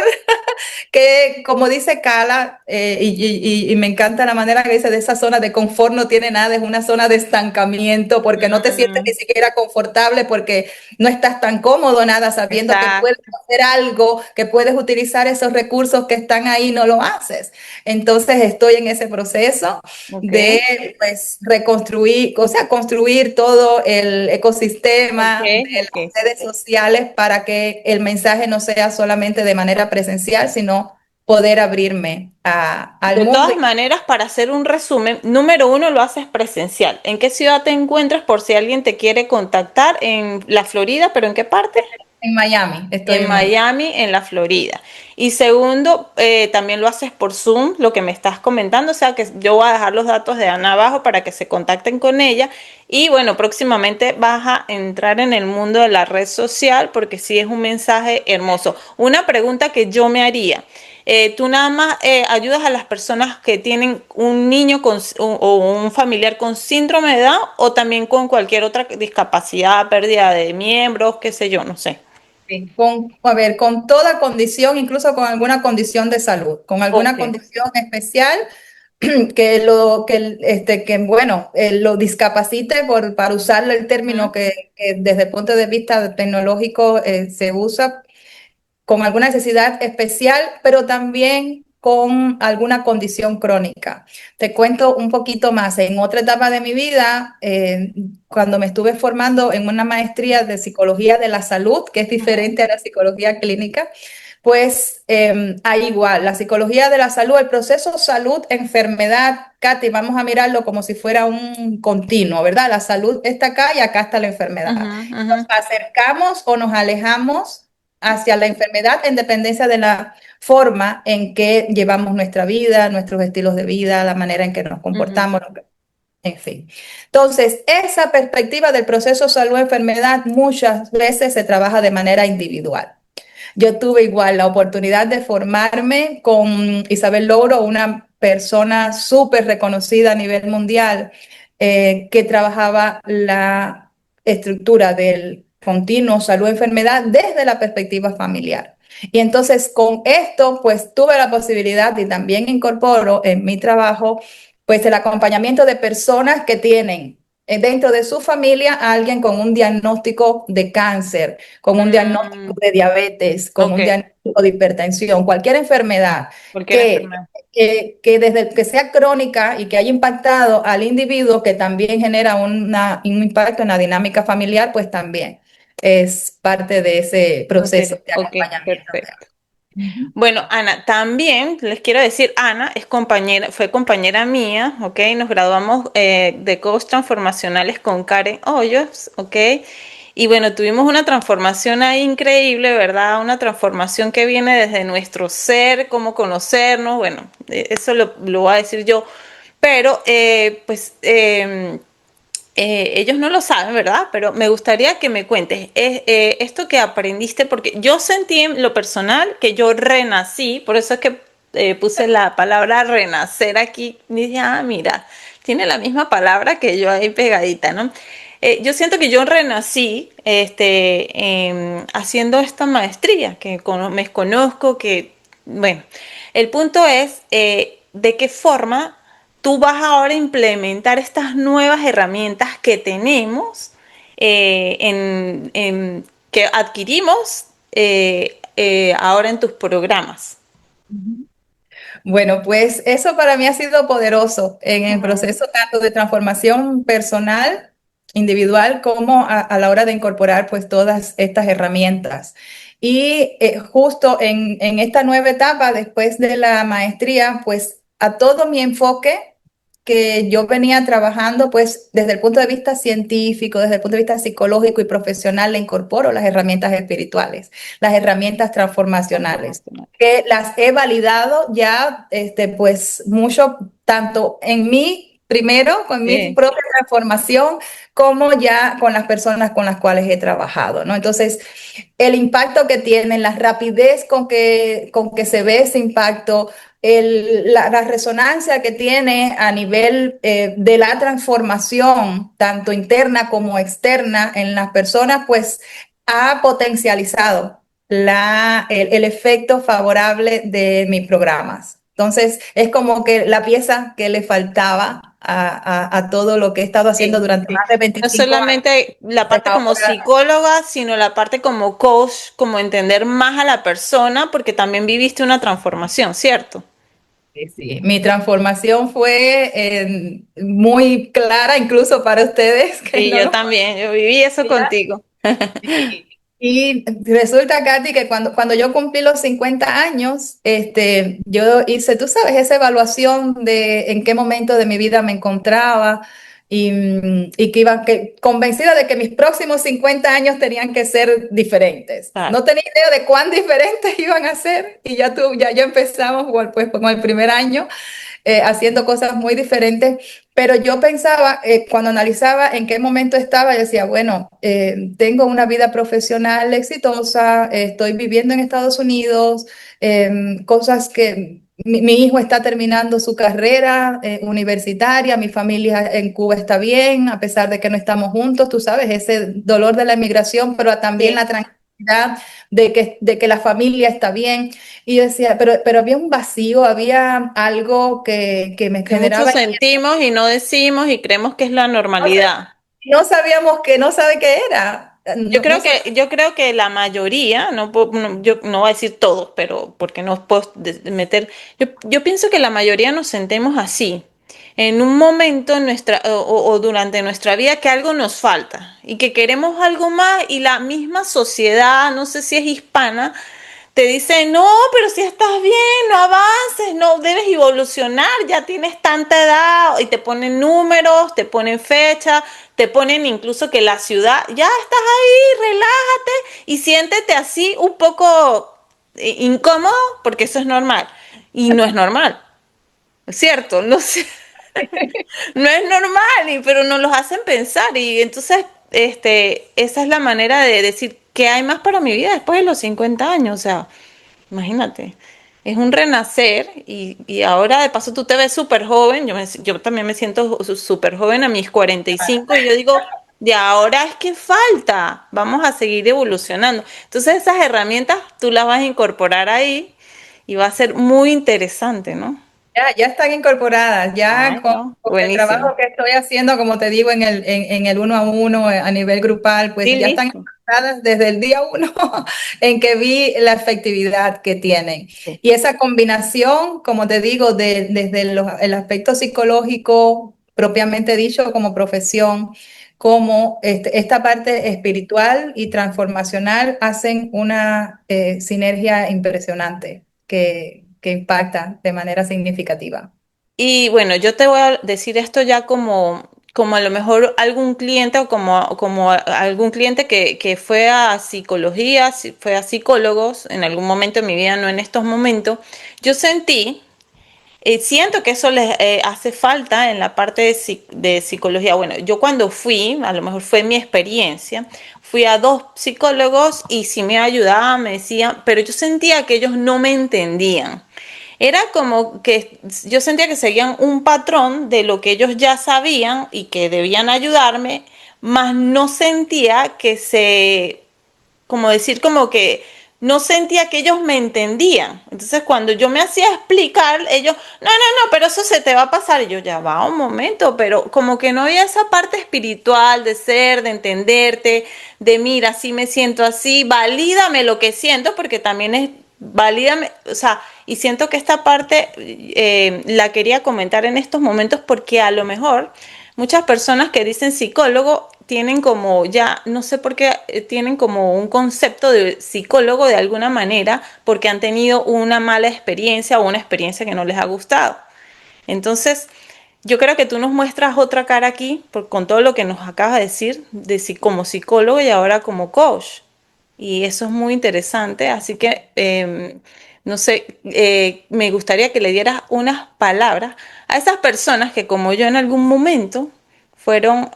que como dice Cala, y me encanta la manera que dice de esa zona de confort no tiene nada, es una zona de estancamiento porque no te sientes Mm, ni siquiera confortable porque no estás tan cómodo nada sabiendo que puedes exacto. hacer algo, que puedes utilizar esos recursos que están ahí, no lo haces. Entonces estoy en ese proceso Ok, de pues reconstruir, o sea, construir todo el ok, ecosistema de ok. las redes sociales para que el mensaje no sea solamente de manera presencial, sino poder abrirme al De mundo. todas maneras, para hacer un resumen, número uno lo haces presencial. ¿En qué ciudad te encuentras por si alguien te quiere contactar? En la Florida, ¿pero en qué parte? En Miami, estoy En en Miami. Miami, en la Florida. Y segundo, también lo haces por Zoom, lo que me estás comentando, o sea que yo voy a dejar los datos de Ana abajo para que se contacten con ella. Y bueno, próximamente vas a entrar en el mundo de la red social porque sí es un mensaje hermoso. Una pregunta que yo me haría. ¿Tú nada más ayudas a las personas que tienen un niño o un familiar con síndrome de Down o también con cualquier otra discapacidad, pérdida de miembros, qué sé yo, no sé? Sí, a ver, con toda condición, incluso con alguna condición de salud, con alguna Ok. condición especial que bueno, lo discapacite para usar el término Ujú. que desde el punto de vista tecnológico se usa con alguna necesidad especial, pero también con alguna condición crónica. Te cuento un poquito más. En otra etapa de mi vida, cuando me estuve formando en una maestría de psicología de la salud, que es diferente a la psicología clínica, pues hay igual, la psicología de la salud, el proceso salud-enfermedad, Katy, vamos a mirarlo como si fuera un continuo, ¿verdad? La salud está acá y acá está la Ujú, enfermedad. ujú. Nos acercamos o nos alejamos hacia la enfermedad en dependencia de la forma en que llevamos nuestra vida, nuestros estilos de vida, la manera en que nos Ujú. comportamos, en fin. Entonces, esa perspectiva del proceso salud-enfermedad muchas veces se trabaja de manera individual. Yo tuve igual la oportunidad de formarme con Isabel Logro, una persona súper reconocida a nivel mundial, que trabajaba la estructura del continuo salud-enfermedad desde la perspectiva familiar. Y entonces con esto, pues tuve la posibilidad y también incorporo en mi trabajo, pues el acompañamiento de personas que tienen dentro de su familia a alguien con un diagnóstico de cáncer, con un diagnóstico Mm, de diabetes, con ok, un diagnóstico de hipertensión, cualquier enfermedad cualquier que, enfermedad. que desde que sea crónica y que haya impactado al individuo, que también genera un impacto en la dinámica familiar, pues también es parte de ese Ok, proceso de ok, acompañamiento. perfecto. Ujú. Bueno, Ana, también les quiero decir, Ana es compañera, fue compañera mía, ¿ok? Nos graduamos de coach transformacionales con Karen Hoyos, ¿ok? Y bueno, tuvimos una transformación ahí increíble, ¿verdad? Una transformación que viene desde nuestro ser, cómo conocernos, bueno, eso lo voy a decir yo, pero ellos no lo saben, ¿verdad? Pero me gustaría que me cuentes esto que aprendiste, porque yo sentí en lo personal que yo renací, por eso es que puse la palabra renacer aquí. Y dije, ah, mira, tiene la misma palabra que yo ahí pegadita, ¿no? Yo siento que yo renací haciendo esta maestría, que me conozco, que, bueno, el punto es de qué forma tú vas ahora a implementar estas nuevas herramientas que tenemos, que adquirimos ahora en tus programas. Bueno, pues eso para mí ha sido poderoso en el Ujú. proceso tanto de transformación personal, individual, como a la hora de incorporar pues todas estas herramientas. Y justo en esta nueva etapa, después de la maestría, pues a todo mi enfoque que yo venía trabajando, pues desde el punto de vista científico, desde el punto de vista psicológico y profesional, le incorporo las herramientas espirituales, las herramientas transformacionales Transformacional. que las he validado ya, pues mucho, tanto en mí primero, con mi Sí. propia transformación, como ya con las personas con las cuales he trabajado, ¿no? Entonces, el impacto que tienen, la rapidez con que se ve ese impacto, la resonancia que tiene a nivel de la transformación, tanto interna como externa en las personas, pues ha potencializado el efecto favorable de mis programas. Entonces, es como que la pieza que le faltaba a todo lo que he estado haciendo Sí, durante sí. más de No 25 años, solamente la pues parte como ahora psicóloga, sino la parte como coach, como entender más a la persona, porque también viviste una transformación, ¿cierto? sí, sí. Mi transformación fue muy clara, incluso para ustedes que Sí, no yo lo también, yo viví eso conocían. contigo. Y resulta, Katy, que cuando yo cumplí los 50 años, yo hice, tú sabes, esa evaluación de en qué momento de mi vida me encontraba y convencida de que mis próximos 50 años tenían que ser diferentes. Claro. No tenía idea de cuán diferentes iban a ser y ya empezamos pues, con el primer año haciendo cosas muy diferentes, pero yo pensaba, cuando analizaba en qué momento estaba, yo decía, bueno, tengo una vida profesional exitosa, estoy viviendo en Estados Unidos, cosas que mi hijo está terminando su carrera universitaria, mi familia en Cuba está bien, a pesar de que no estamos juntos, tú sabes, ese dolor de la emigración, pero también Sí. la tranquilidad de que la familia está bien. Y yo decía, pero había un vacío, había algo que me Que muchos generaba sentimos y no decimos y creemos que es la inquietud. normalidad. No sabíamos que no sabe qué era. No Yo creo que la mayoría, yo no voy a decir todos, pero porque no puedo meter, yo pienso que la mayoría nos sentemos así, en un momento en o durante nuestra vida que algo nos falta y que queremos algo más y la misma sociedad, no sé si es hispana, te dicen, no, pero si estás bien, no avances, no debes evolucionar, ya tienes tanta edad, y te ponen números, te ponen fecha, te ponen incluso que la ciudad, ya estás ahí, relájate y siéntete así un poco incómodo, porque eso es normal. Y no es normal, ¿es cierto? No sé, no es normal, pero nos los hacen pensar y entonces esa es la manera de decir que hay más para mi vida después de los 50 años, o sea, imagínate, es un renacer y ahora de paso tú te ves súper joven, yo también me siento súper joven a mis 45 y yo digo, de ahora es que falta, vamos a seguir evolucionando. Entonces esas herramientas tú las vas a incorporar ahí y va a ser muy interesante, ¿no? Ya están incorporadas, ya Ay, no, con el buenísimo. trabajo que estoy haciendo, como te digo, en el uno a uno, a nivel grupal, pues Sí, ya están listo. incorporadas desde el día uno en que vi la efectividad que tienen. Sí. Y esa combinación, como te digo, desde el aspecto psicológico, propiamente dicho, como profesión, como esta parte espiritual y transformacional, hacen una sinergia impresionante que impacta de manera significativa. Y bueno, yo te voy a decir esto ya como a lo mejor algún cliente o como algún cliente que fue a psicología, fue a psicólogos en algún momento de mi vida, no en estos momentos. Yo siento que eso les hace falta en la parte de psicología. Bueno, yo cuando fui, a lo mejor fue mi experiencia, fui a dos psicólogos y sí me ayudaban, me decían, pero yo sentía que ellos no me entendían. Era como que yo sentía que seguían un patrón de lo que ellos ya sabían y que debían ayudarme, mas no sentía como decir, como que no sentía que ellos me entendían. Entonces, cuando yo me hacía explicar, ellos, no, pero eso se te va a pasar. Y yo, ya va un momento, pero como que no había esa parte espiritual de ser, de entenderte, de mira, así me siento así, valídame lo que siento, porque también es, valídame, o sea, y siento que esta parte la quería comentar en estos momentos porque a lo mejor muchas personas que dicen psicólogo tienen como ya, no sé por qué, tienen como un concepto de psicólogo de alguna manera porque han tenido una mala experiencia o una experiencia que no les ha gustado. Entonces, yo creo que tú nos muestras otra cara aquí con todo lo que nos acabas de decir como psicólogo y ahora como coach. Y eso es muy interesante, así que no sé, me gustaría que le dieras unas palabras a esas personas que como yo en algún momento fueron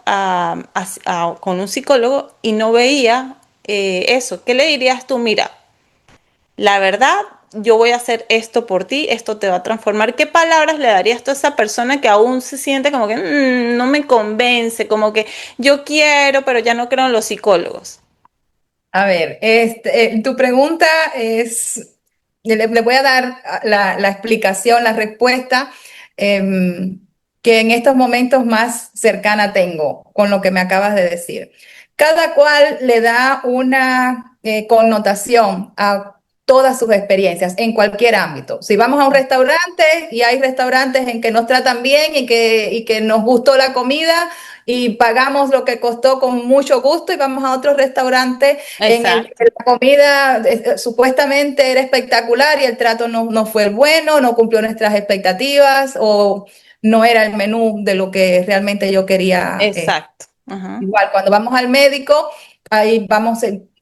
con un psicólogo y no veía eso. ¿Qué le dirías tú? Mira, la verdad, yo voy a hacer esto por ti, esto te va a transformar. ¿Qué palabras le darías tú a esa persona que aún se siente como que no me convence, como que yo quiero, pero ya no creo en los psicólogos"? A ver, tu pregunta es, le voy a dar la explicación, la respuesta que en estos momentos más cercana tengo con lo que me acabas de decir. Cada cual le da una connotación a todas sus experiencias en cualquier ámbito. Si vamos a un restaurante y hay restaurantes en que nos tratan bien y que nos gustó la comida, y pagamos lo que costó con mucho gusto y vamos a otro restaurante en el que Exacto, la comida supuestamente era espectacular y el trato no fue el bueno, no cumplió nuestras expectativas o no era el menú de lo que realmente yo quería. exacto. Ajá. Igual, cuando vamos al médico, ahí vamos,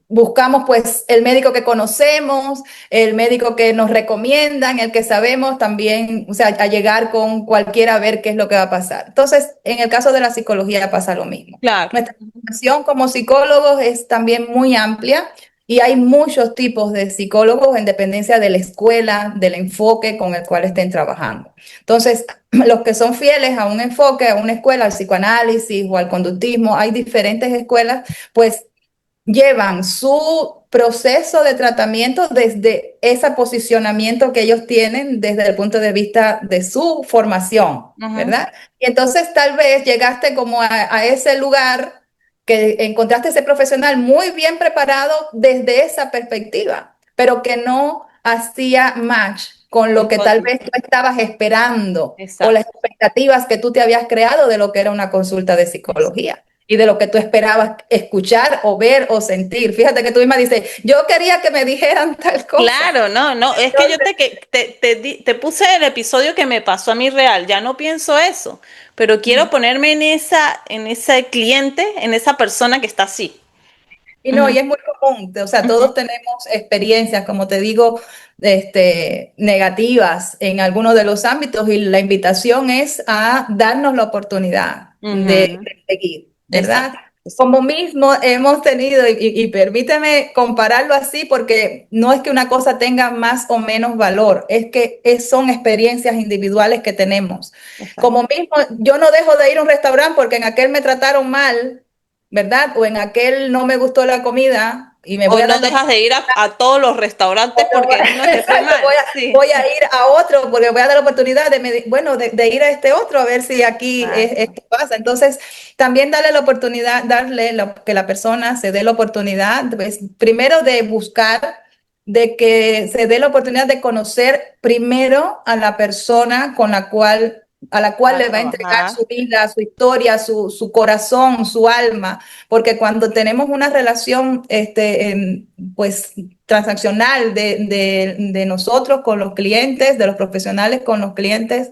buscamos pues el médico que conocemos, el médico que nos recomiendan, el que sabemos también, o sea, a llegar con cualquiera a ver qué es lo que va a pasar. Entonces, en el caso de la psicología pasa lo mismo. Claro. Nuestra formación como psicólogos es también muy amplia y hay muchos tipos de psicólogos en dependencia de la escuela, del enfoque con el cual estén trabajando. Entonces, los que son fieles a un enfoque, a una escuela, al psicoanálisis o al conductismo, hay diferentes escuelas, pues llevan su proceso de tratamiento desde ese posicionamiento que ellos tienen desde el punto de vista de su formación, Ujú. ¿verdad? Y entonces tal vez llegaste como a ese lugar que encontraste ese profesional muy bien preparado desde esa perspectiva, pero que no hacía match con lo que tal vez tú estabas esperando o las Exacto. expectativas que tú te habías creado de lo que era una consulta de Exacto. psicología. y de lo que tú esperabas escuchar o ver o sentir. Fíjate que tú misma dices, yo quería que me dijeran tal cosa. Claro, no, es que yo te puse el episodio que me pasó a mí real, ya no pienso eso, pero quiero ponerme en ese cliente, en esa persona que está así. Y no, Ujú, y es muy común, o sea, ujú, todos tenemos experiencias, como te digo, negativas en algunos de los ámbitos y la invitación es a darnos la oportunidad ujú. de seguir, ¿verdad? Exacto, exacto. Como mismo hemos tenido, y permíteme compararlo así, porque no es que una cosa tenga más o menos valor, es que son experiencias individuales que tenemos. Exacto. Como mismo, yo no dejo de ir a un restaurante porque en aquel me trataron mal, ¿verdad? O en aquel no me gustó la comida y me voy O a no dar dejas de ir a todos los restaurantes pero, porque en uno te fue exacto, mal. Sí. voy a ir a otro porque voy a dar la oportunidad bueno, de ir a este otro a ver si aquí Exacto. esto pasa. Entonces, también darle la oportunidad, que la persona se dé la oportunidad, pues, primero de buscar, de que se dé la oportunidad de conocer primero a la persona a la cual A le va a entregar trabajar. su vida, su historia, su corazón, su alma, porque cuando tenemos una relación, pues transaccional de nosotros con los clientes, de los profesionales con los clientes,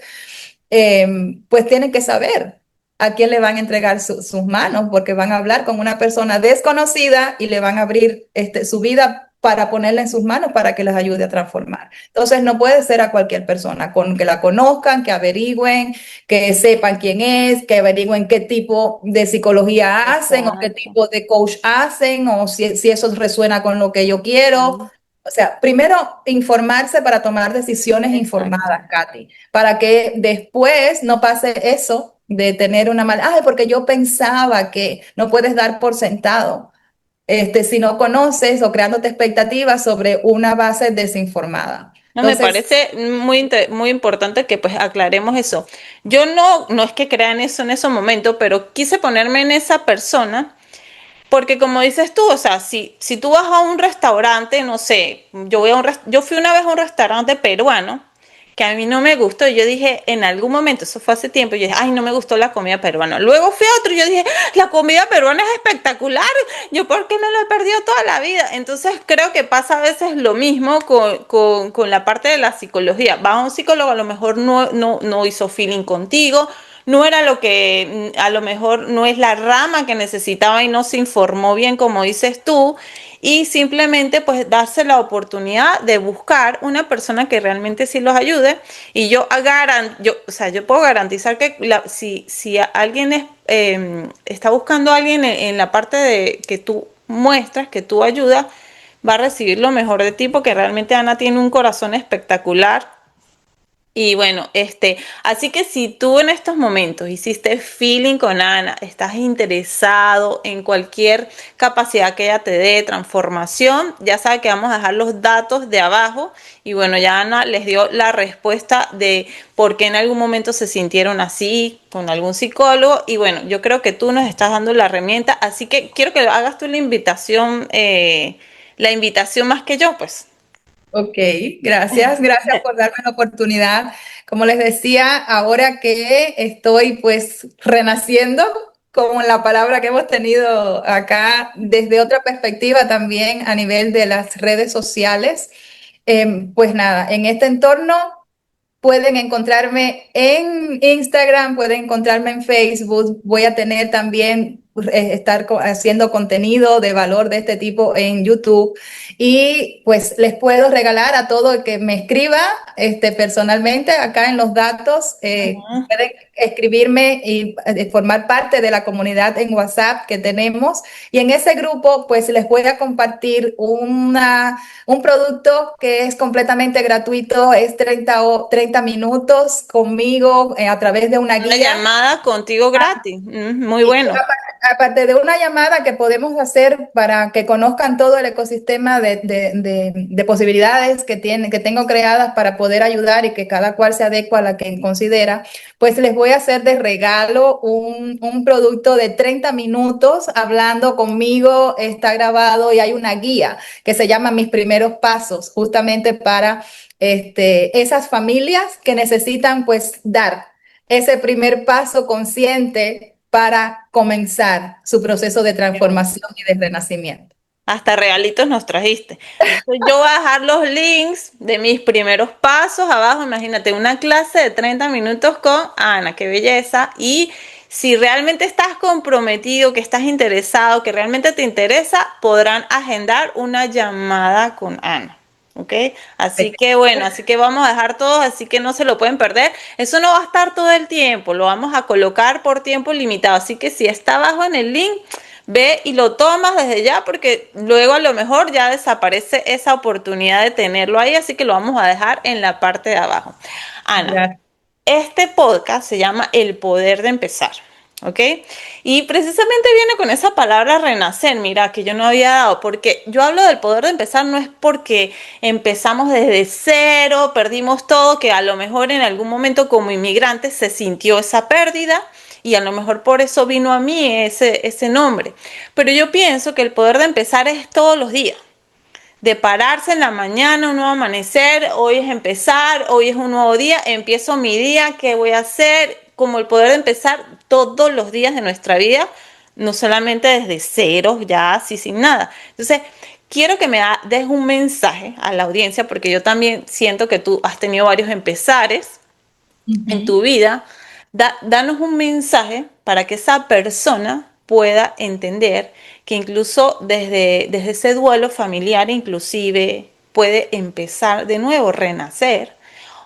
pues tienen que saber a quién le van a entregar sus manos, porque van a hablar con una persona desconocida y le van a abrir su vida para ponerla en sus manos para que les ayude a transformar. Entonces no puede ser a cualquier persona, con que la conozcan, que averigüen, que sepan quién es, que averigüen qué tipo de psicología hacen o qué Exacto. tipo de coach hacen o si eso resuena con lo que yo quiero. Sí, O sea, primero informarse para tomar decisiones exacto. informadas, Katy, para que después no pase eso de tener una mala, ay, porque yo pensaba que no puedes dar por sentado, si no conoces o creándote expectativas sobre una base desinformada. No, me Entonces, parece muy importante que pues aclaremos eso. Yo no es que crea en eso en ese momento, pero quise ponerme en esa persona. Porque como dices tú, o sea, si tú vas a un restaurante, no sé, yo fui una vez a un restaurante peruano que a mí no me gustó. Y yo dije, en algún momento, eso fue hace tiempo, yo dije, ay, no me gustó la comida peruana. Luego fui a otro y yo dije, la comida peruana es espectacular. Yo, ¿por qué me lo he perdido toda la vida? Entonces creo que pasa a veces lo mismo con la parte de la psicología. Vas a un psicólogo, a lo mejor no hizo feeling contigo, no era lo que, a lo mejor no es la rama que necesitaba y no se informó bien como dices tú, y simplemente pues darse la oportunidad de buscar una persona que realmente sí los ayude. Y o sea, yo puedo garantizar que si alguien está buscando a alguien en la parte de que tú muestras, que tú ayudas, va a recibir lo mejor de ti, porque realmente Ana tiene un corazón espectacular. Y bueno, así que si tú en estos momentos hiciste feeling con Ana, estás interesado en cualquier capacidad que ella te dé, transformación, ya sabes que vamos a dejar los datos de abajo. Y bueno, ya Ana les dio la respuesta de por qué en algún momento se sintieron así con algún psicólogo. Y bueno, yo creo que tú nos estás dando la herramienta, así que quiero que hagas tú la invitación más que yo, pues. ok, gracias por darme la oportunidad. Como les decía, ahora que estoy pues renaciendo con la palabra que hemos tenido acá desde otra perspectiva también a nivel de las redes sociales, pues nada, en este entorno pueden encontrarme en Instagram, pueden encontrarme en Facebook. Voy a tener también estar haciendo contenido de valor de este tipo en YouTube y pues les puedo regalar a todo el que me escriba personalmente acá en los datos. Ujú. Pueden escribirme y formar parte de la comunidad en WhatsApp que tenemos y en ese grupo pues les voy a compartir un producto que es completamente gratuito, es 30 minutos conmigo a través de una Una guía. llamada contigo gratis. Muy Y bueno. aparte de una llamada que podemos hacer para que conozcan todo el ecosistema de posibilidades que tengo creadas para poder ayudar y que cada cual se adecua a la que considera, pues les voy a hacer de regalo un producto de 30 minutos hablando conmigo, está grabado y hay una guía que se llama Mis Primeros Pasos, justamente para esas familias que necesitan pues dar ese primer paso consciente para comenzar su proceso de transformación y de renacimiento. Hasta regalitos nos trajiste. Entonces, yo voy a dejar los links de mis primeros pasos abajo. Imagínate, una clase de 30 minutos con Ana, qué belleza. Y si realmente estás comprometido, que estás interesado, que realmente te interesa, podrán agendar una llamada con Ana. ¿Ok? Así que bueno, así que vamos a dejar todos, así que no se lo pueden perder. Eso no va a estar todo el tiempo, lo vamos a colocar por tiempo limitado. Así que si está abajo en el link, ve y lo tomas desde ya porque luego a lo mejor ya desaparece esa oportunidad de tenerlo ahí, así que lo vamos a dejar en la parte de abajo. Ana, Gracias. este podcast se llama El Poder de Empezar, ¿ok? Y precisamente viene con esa palabra renacer, mira, que yo no había dado, porque yo hablo del poder de empezar no es porque empezamos desde cero, perdimos todo, que a lo mejor en algún momento como inmigrante se sintió esa pérdida, y a lo mejor por eso vino a mí ese nombre. Pero yo pienso que el poder de empezar es todos los días. De pararse en la mañana, un nuevo amanecer, hoy es empezar, hoy es un nuevo día, empiezo mi día, ¿qué voy a hacer? Como el poder de empezar todos los días de nuestra vida, no solamente desde cero, ya así sin nada. Entonces, quiero que me des un mensaje a la audiencia, porque yo también siento que tú has tenido varios empezares en tu vida. Danos un mensaje para que esa persona pueda entender que incluso desde ese duelo familiar inclusive puede empezar de nuevo, renacer,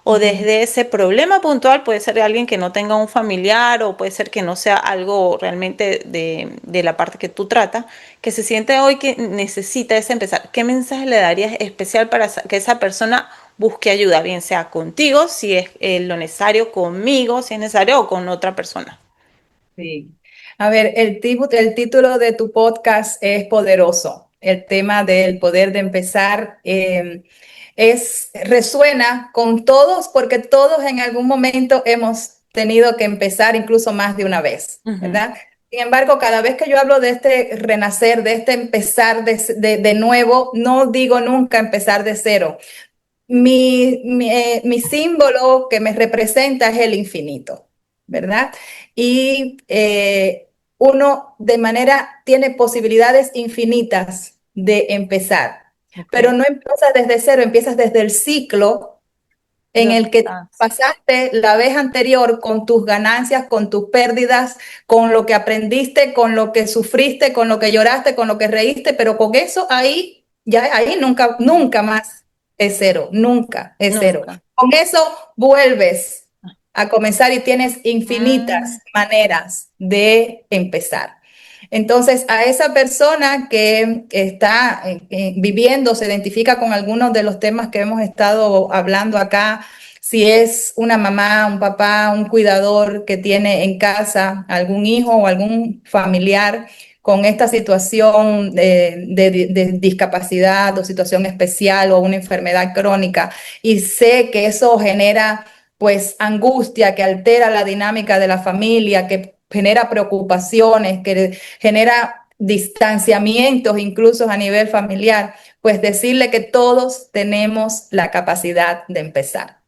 o desde ese problema puntual puede ser alguien que no tenga un familiar o puede ser que no sea algo realmente de la parte que tú tratas, que se siente hoy que necesita ese empezar. ¿Qué mensaje le darías especial para que esa persona busque ayuda, bien sea contigo, si es lo necesario, conmigo, si es necesario, o con otra persona? Sí. A ver, el título de tu podcast es poderoso. El tema del poder de empezar resuena con todos porque todos en algún momento hemos tenido que empezar incluso más de una vez, ¿verdad? Sin embargo, cada vez que yo hablo de este renacer, de este empezar de nuevo, no digo nunca empezar de cero. Mi símbolo que me representa es el infinito, ¿verdad? Y uno de manera tiene posibilidades infinitas de empezar, pero no empiezas desde cero, empiezas desde el ciclo en el que pasaste la vez anterior con tus ganancias, con tus pérdidas, con lo que aprendiste, con lo que sufriste, con lo que lloraste, con lo que reíste, pero con eso ahí, ya ahí nunca, nunca más es cero, nunca es cero. Nunca. Con eso vuelves a comenzar y tienes infinitas maneras de empezar. Entonces, a esa persona que está viviendo, se identifica con algunos de los temas que hemos estado hablando acá, si es una mamá, un papá, un cuidador que tiene en casa algún hijo o algún familiar con esta situación de discapacidad o situación especial o una enfermedad crónica, y sé que eso genera pues angustia, que altera la dinámica de la familia, que genera preocupaciones, que genera distanciamientos incluso a nivel familiar, pues decirle que todos tenemos la capacidad de empezar.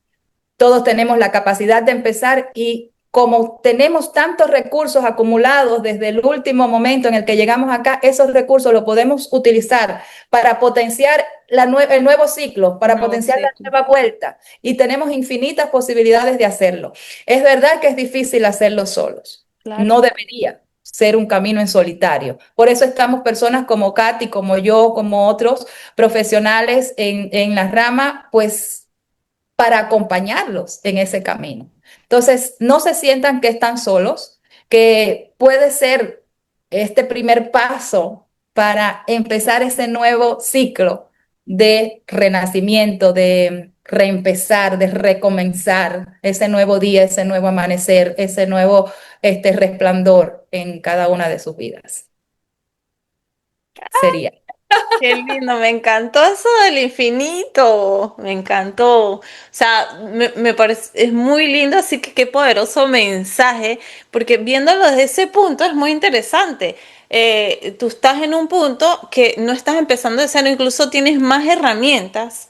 Todos tenemos la capacidad de empezar, y como tenemos tantos recursos acumulados desde el último momento en el que llegamos acá, esos recursos los podemos utilizar para potenciar el nuevo ciclo, para potenciar la nueva vuelta, y tenemos infinitas posibilidades de hacerlo. Es verdad que es difícil hacerlo solos. Claro. No debería ser un camino en solitario. Por eso estamos personas como Katy, como yo, como otros profesionales en la rama, pues para acompañarlos en ese camino. Entonces, no se sientan que están solos, que puede ser este primer paso para empezar ese nuevo ciclo de renacimiento, de reempezar, de recomenzar ese nuevo día, ese nuevo amanecer, ese nuevo resplandor en cada una de sus vidas. Sería. Qué lindo, me encantó eso del infinito, me encantó. O sea, me parece, es muy lindo, así que qué poderoso mensaje, porque viéndolo desde ese punto es muy interesante. Tú estás en un punto que no estás empezando de cero, incluso tienes más herramientas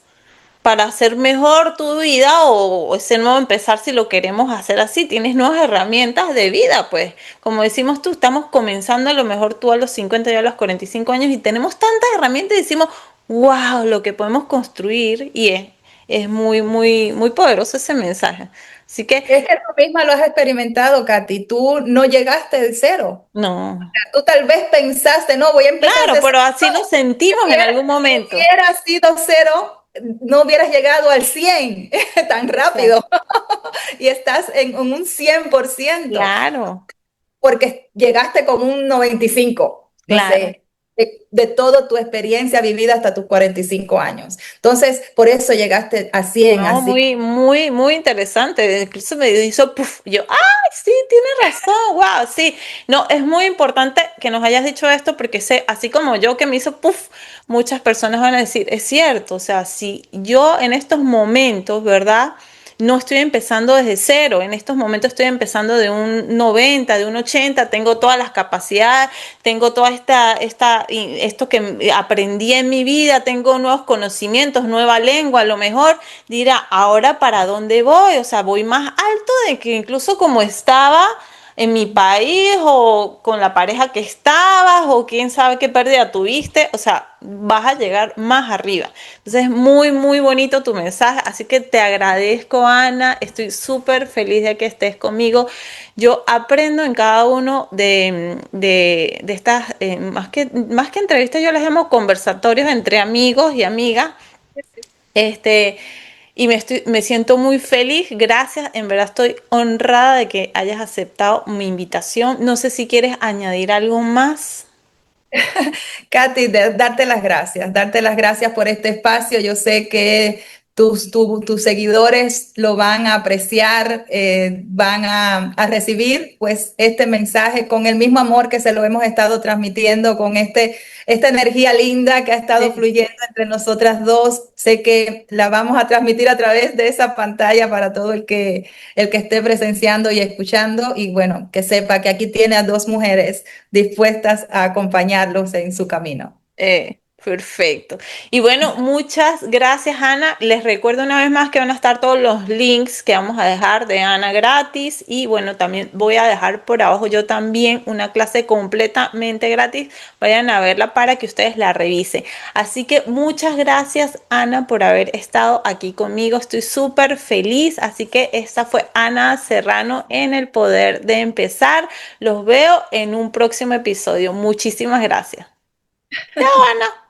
para hacer mejor tu vida o ese nuevo empezar si lo queremos hacer así. Tienes nuevas herramientas de vida, pues. Como decimos tú, estamos comenzando a lo mejor tú a los 50 y a los 45 años y tenemos tantas herramientas y decimos, wow, lo que podemos construir y es muy, muy, muy poderoso ese mensaje. Así que, Es que tú misma lo has experimentado, Katy. Tú no llegaste de cero. no. Tú tal vez pensaste, no, voy a empezar Claro, de cero. pero así lo sentimos en algún Si momento. hubieras sido cero, no hubieras llegado al 100 tan rápido. Exacto. Y estás en un 100%, Claro, porque llegaste con un 95, no claro. sé, de toda tu experiencia vivida hasta tus 45 años. Entonces, por eso llegaste a 100, No, así. muy, muy, muy interesante. Incluso me hizo puff. Yo, ay, sí, tienes razón. Wow, sí. No, es muy importante que nos hayas dicho esto porque sé, así como yo que me hizo puff, muchas personas van a decir, es cierto. O sea, si yo en estos momentos, ¿verdad? No estoy empezando desde cero, en estos momentos estoy empezando de un 90, de un 80, tengo todas las capacidades, tengo toda esto que aprendí en mi vida, tengo nuevos conocimientos, nueva lengua, a lo mejor dirá, ahora para dónde voy, o sea, voy más alto de que incluso como estaba en mi país o con la pareja que estabas o quién sabe qué pérdida tuviste, o sea, vas a llegar más arriba. Entonces es muy, muy bonito tu mensaje, así que te agradezco, Ana, estoy súper feliz de que estés conmigo. Yo aprendo en cada uno de estas, más que entrevistas, yo les llamo conversatorios entre amigos y amigas. Este, y me siento muy feliz, gracias, en verdad estoy honrada de que hayas aceptado mi invitación. No sé si quieres añadir algo más. Katy, darte las gracias por este espacio. Yo sé que tus seguidores lo van a apreciar, van a recibir pues este mensaje con el mismo amor que se lo hemos estado transmitiendo, con esta energía linda que ha estado Sí. fluyendo entre nosotras dos. Sé que la vamos a transmitir a través de esa pantalla para todo el que esté presenciando y escuchando. Y bueno, que sepa que aquí tiene a dos mujeres dispuestas a acompañarlos en su camino. Perfecto. Y bueno, muchas gracias, Ana. Les recuerdo una vez más que van a estar todos los links que vamos a dejar de Ana gratis. Y bueno, también voy a dejar por abajo yo también una clase completamente gratis. Vayan a verla para que ustedes la revisen. Así que muchas gracias, Ana, por haber estado aquí conmigo. Estoy súper feliz. Así que esta fue Ana Serrano en El Poder de Empezar. Los veo en un próximo episodio. Muchísimas gracias. Chao, Ana.